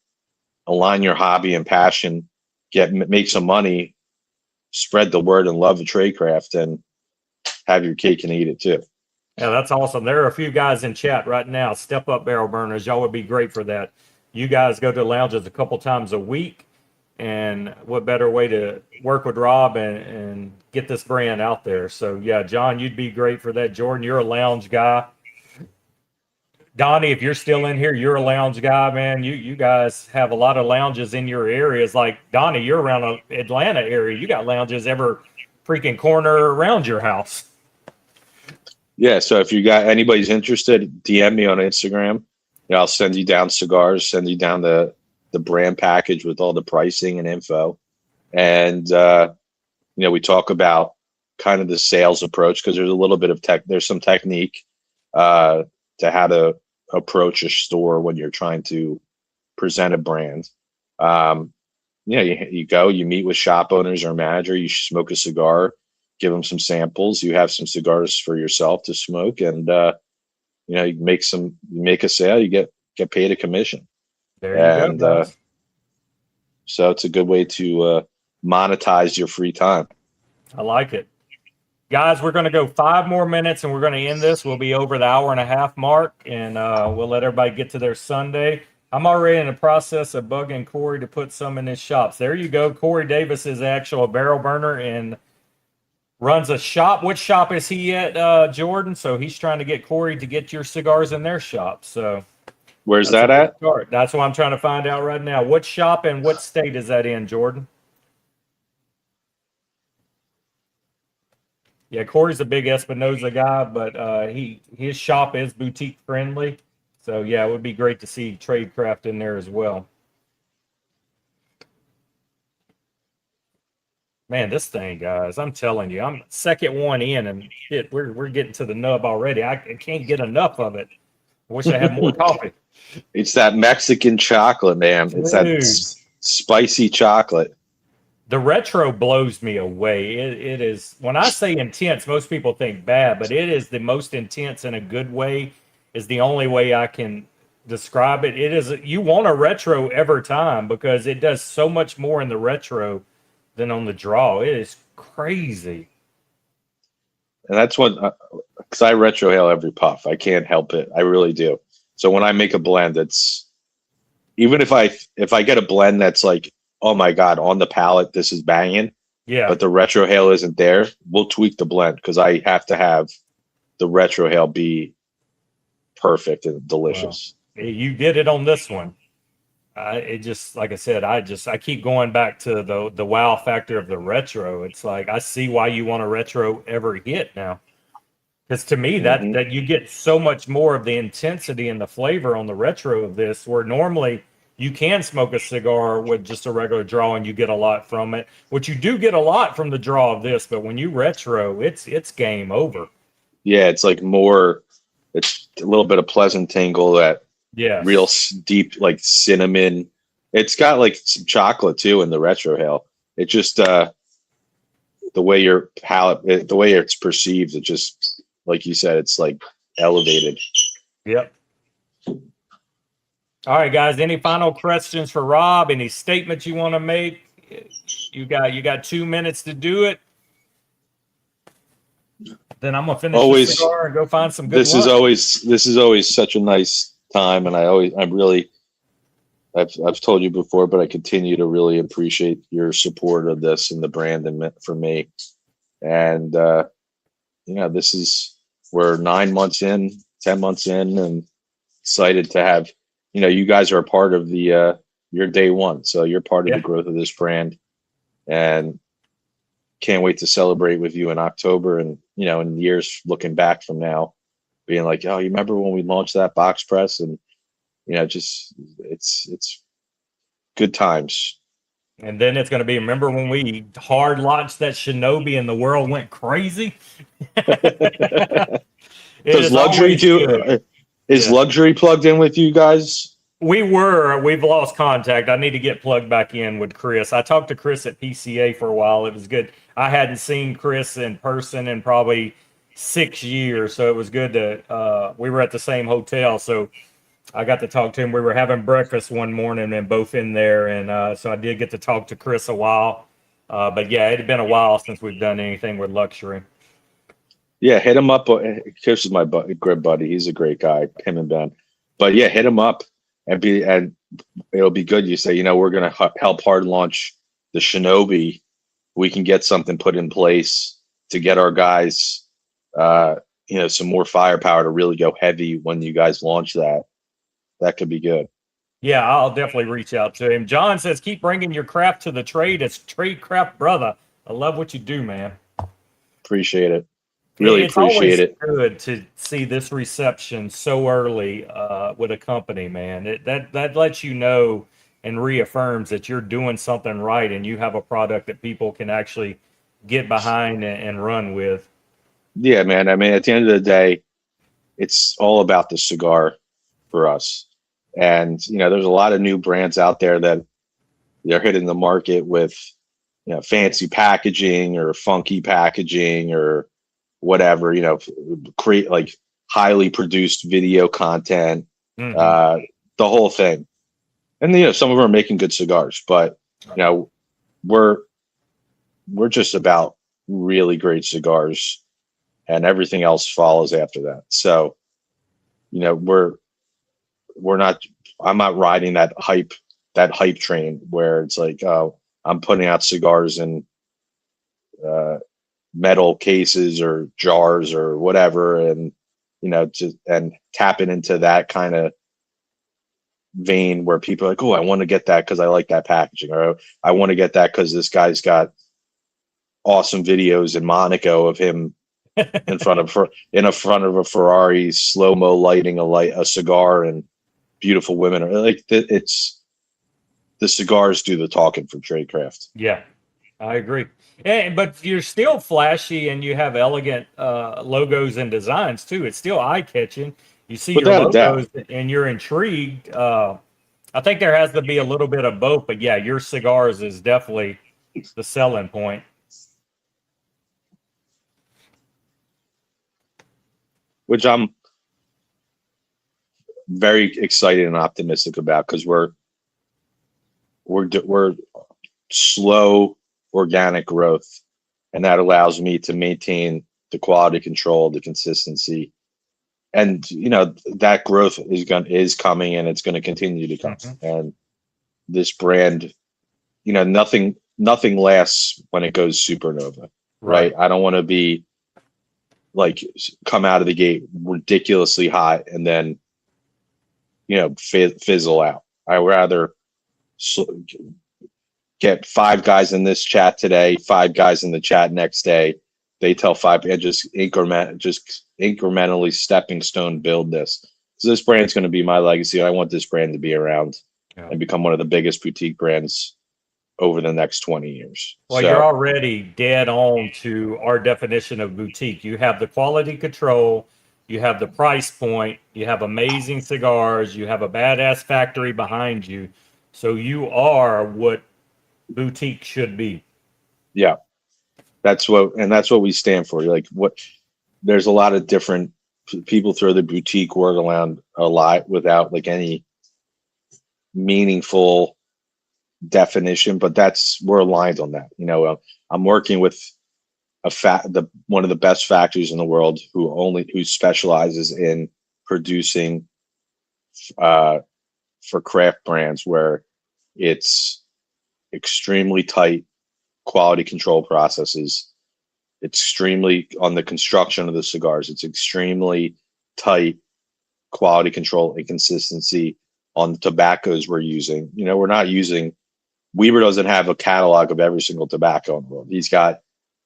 Align your hobby and passion, make some money, spread the word and love of Tradecraft, and have your cake and eat it too. Yeah, that's awesome. There are a few guys in chat right now. Step up barrel burners. Y'all would be great for that. You guys go to the lounges a couple times a week. And what better way to work with Rob and get this brand out there? So, yeah, John, you'd be great for that. Jordan, you're a lounge guy. Donnie, if you're still in here, you're a lounge guy, man. You guys have a lot of lounges in your areas. Like, Donnie, you're around the Atlanta area. You got lounges every freaking corner around your house. Yeah, so if you got anybody's interested, DM me on Instagram. I'll send you down cigars, send you down the brand package with all the pricing and info. And, we talk about kind of the sales approach because there's a little bit of there's some technique to how to approach a store when you're trying to present a brand. You go, you meet with shop owners or manager, you smoke a cigar, give them some samples, you have some cigars for yourself to smoke, and you make a sale, you get paid a commission. There you go. So it's a good way to monetize your free time. I like it. Guys, we're going to go 5 more minutes and we're going to end this. We'll be over the hour-and-a-half mark, and we'll let everybody get to their Sunday. I'm already in the process of bugging Corey to put some in his shops. There you go. Corey Davis is actual barrel burner and runs a shop. Which shop is he at, Jordan? So he's trying to get Corey to get your cigars in their shop. So where's that at? Start. That's what I'm trying to find out right now. What shop and what state is that in, Jordan? Yeah, Corey's a big Espinosa guy, but his shop is boutique friendly. So yeah, it would be great to see Tradecraft in there as well. Man, this thing, guys, I'm telling you, I'm second one in, and shit, we're getting to the nub already. I can't get enough of it. I wish I had more coffee. It's that Mexican chocolate, man. It's that spicy chocolate. The retro blows me away. It is, when I say intense, most people think bad, but it is the most intense in a good way, is the only way I can describe it. It is, you want a retro every time because it does so much more in the retro than on the draw. It is crazy. And that's what, because I retrohale every puff. I can't help it. I really do. So when I make a blend, it's, even if I get a blend that's like, oh my God, on the palate, this is banging. Yeah. But the retrohale isn't there, we'll tweak the blend because I have to have the retrohale be perfect and delicious. Well, you did it on this one. It just, like I said, I keep going back to the wow factor of the retro. It's like, I see why you want a retro every hit now. Because to me, that you get so much more of the intensity and the flavor on the retro of this, where normally you can smoke a cigar with just a regular draw and you get a lot from it, which you do get a lot from the draw of this, but when you retro, it's game over. Yeah, it's like more, it's a little bit of pleasant tingle, that real deep, like cinnamon. It's got like some chocolate too in the retrohale. It just, the way your palate, the way it's perceived, it just, like you said, it's like elevated. Yep. All right, guys. Any final questions for Rob? Any statements you want to make? You got 2 minutes to do it. Then I'm gonna finish the cigar and go find some good. This is always such a nice time, and I've told you before, but I continue to really appreciate your support of this and the brand and for me. And we're 9 months in, 10 months in, and excited to have. You guys are a part of the your day one, so you're part of the growth of this brand, and can't wait to celebrate with you in October, and in years looking back from now, being like, oh, you remember when we launched that box press? And just it's good times. And then it's going to be, remember when we hard launched that Shinobi and the world went crazy? It Does is luxury always good. is Yeah. luxury plugged in with you guys? We've lost contact. I need to get plugged back in with Chris. I talked to Chris at PCA for a while. It was good. I hadn't seen Chris in person in probably 6 years, so it was good to. We were at the same hotel, so I got to talk to him. We were having breakfast one morning and both in there, and so I did get to talk to Chris a while. But yeah, it had been a while since we've done anything with luxury. Yeah, hit him up. Chris is my great buddy. He's a great guy, him and Ben. But yeah, hit him up and it'll be good. You say, we're going to help hard launch the Shinobi. We can get something put in place to get our guys, some more firepower to really go heavy when you guys launch that. That could be good. Yeah, I'll definitely reach out to him. John says, keep bringing your craft to the trade. It's Tradecraft, brother. I love what you do, man. Appreciate it. Really appreciate it. It's always good to see this reception so early with a company, man. That lets you know and reaffirms that you're doing something right and you have a product that people can actually get behind and run with. Yeah, man. I mean, at the end of the day, it's all about the cigar for us. And, there's a lot of new brands out there that they're hitting the market with, fancy packaging or funky packaging or whatever, create like highly produced video content, the whole thing. And, some of them are making good cigars, but, we're just about really great cigars and everything else follows after that. So, I'm not riding that hype train where it's like, oh, I'm putting out cigars in metal cases or jars or whatever, and and tapping into that kind of vein where people are like, oh, I want to get that because I like that packaging, or I want to get that because this guy's got awesome videos in Monaco of him in front of a Ferrari, slow-mo lighting a cigar, and beautiful women. Like it's the cigars do the talking for Tradecraft. Yeah, I agree. But you're still flashy and you have elegant logos and designs too. It's still eye-catching. You see your logos and you're intrigued. I think there has to be a little bit of both, but yeah, your cigars is definitely the selling point. Which I'm very excited and optimistic about because we're slow organic growth, and that allows me to maintain the quality control, the consistency, and that growth is coming, and it's going to continue to come. And this brand, nothing lasts when it goes supernova, right? I don't want to be like come out of the gate ridiculously hot and then fizzle out. I rather get 5 guys in this chat today, 5 guys in the chat next day. They tell 5 and just incrementally stepping stone build this. So this brand's going to be my legacy. I want this brand to be around and become one of the biggest boutique brands over the next 20 years. Well, you're already dead on to our definition of boutique. You have the quality control, you have the price point, you have amazing cigars, you have a badass factory behind you. So you are what boutique should be. Yeah. That's what we stand for. Like there's a lot of different people throw the boutique word around a lot without like any meaningful definition, but we're aligned on that. I'm working with one of the best factories in the world who specializes in producing for craft brands where it's extremely tight quality control processes. It's extremely on the construction of the cigars. It's extremely tight quality control and consistency on the tobaccos we're using. We're not using Weber doesn't have a catalog of every single tobacco in the world. He's got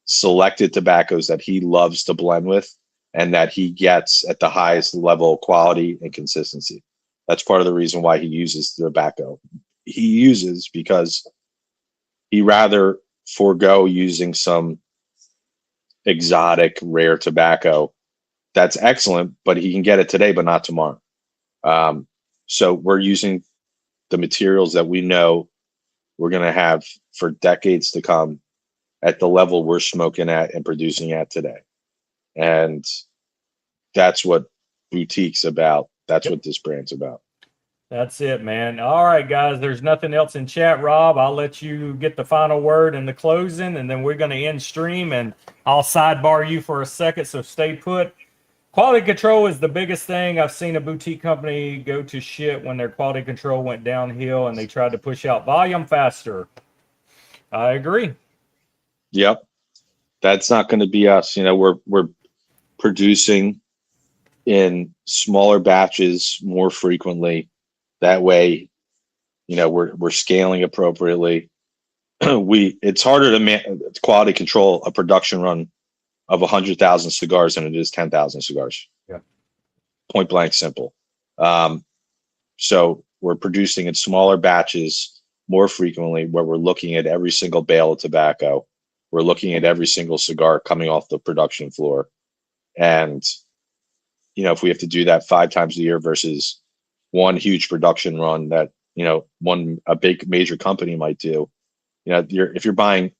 selected tobaccos that he loves to blend with and that he gets at the highest level of quality and consistency. That's part of the reason why he uses the tobacco he uses, because He rather forego using some exotic rare tobacco that's excellent, but he can get it today, but not tomorrow. So we're using the materials that we know we're going to have for decades to come at the level we're smoking at and producing at today. And that's what Boutique's about. That's what this brand's about. That's it, man. All right, guys, there's nothing else in chat. Rob, I'll let you get the final word in the closing, and then we're going to end stream, and I'll sidebar you for a second, so stay put. Quality control is the biggest thing. I've seen a boutique company go to shit when their quality control went downhill and they tried to push out volume faster. I agree. Yep. That's not going to be us. You know, we're producing in smaller batches more frequently. That way, you know, we're scaling appropriately. It's harder to quality control a production run of 100,000 cigars than it is 10,000 cigars. Yeah. Point blank simple. So we're producing in smaller batches more frequently, where we're looking at every single bale of tobacco. We're looking at every single cigar coming off the production floor. And, you know, if we have to do that 5 times a year versus one huge production run that, you know, a big major company might do, you know, if you're buying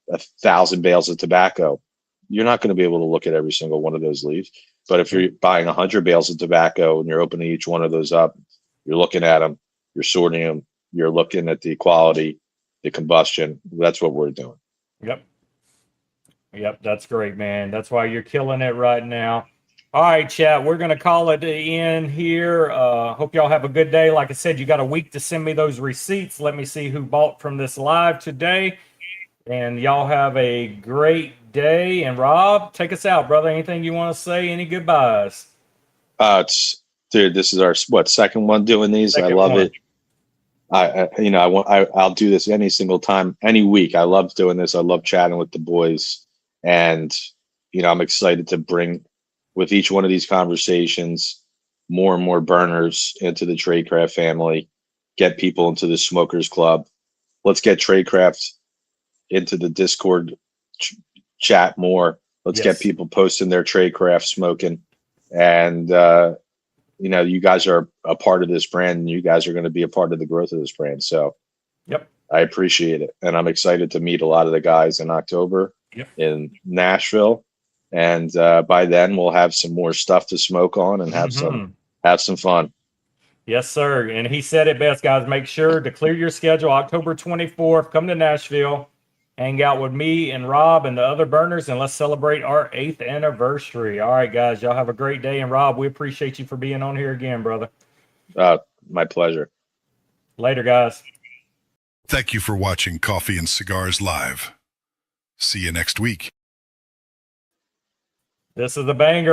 1,000 bales of tobacco, you're not going to be able to look at every single one of those leaves. But if you're buying 100 bales of tobacco and you're opening each one of those up, you're looking at them, you're sorting them, you're looking at the quality, the combustion. That's what we're doing. Yep, that's great, man. That's why you're killing it right now. All right, chat, we're going to call it the end here. Hope y'all have a good day. Like I said, you got a week to send me those receipts. Let me see who bought from this live today. And y'all have a great day. And Rob, take us out, brother. Anything you want to say? Any goodbyes? Dude, this is our second one doing these. I love it. I'll do this any single time, any week. I love doing this. I love chatting with the boys, and you know, I'm excited to bring with each one of these conversations more and more burners into the Tradecraft family. Get people into the Smokers Club. Let's get Tradecraft into the Discord chat more. Let's get people posting their Tradecraft smoking, and you know, you guys are a part of this brand, and you guys are going to be a part of the growth of this brand. So, I appreciate it, and I'm excited to meet a lot of the guys in October in Nashville, and by then we'll have some more stuff to smoke on and have some fun. Yes, sir. And he said it best, guys. Make sure to clear your schedule. October 24th, come to Nashville, hang out with me and Rob and the other burners, and let's celebrate our 8th anniversary. All right, guys, y'all have a great day. And Rob, we appreciate you for being on here again, brother. My pleasure. Later, guys. Thank you for watching Coffee and Cigars Live. See you next week. This is the banger.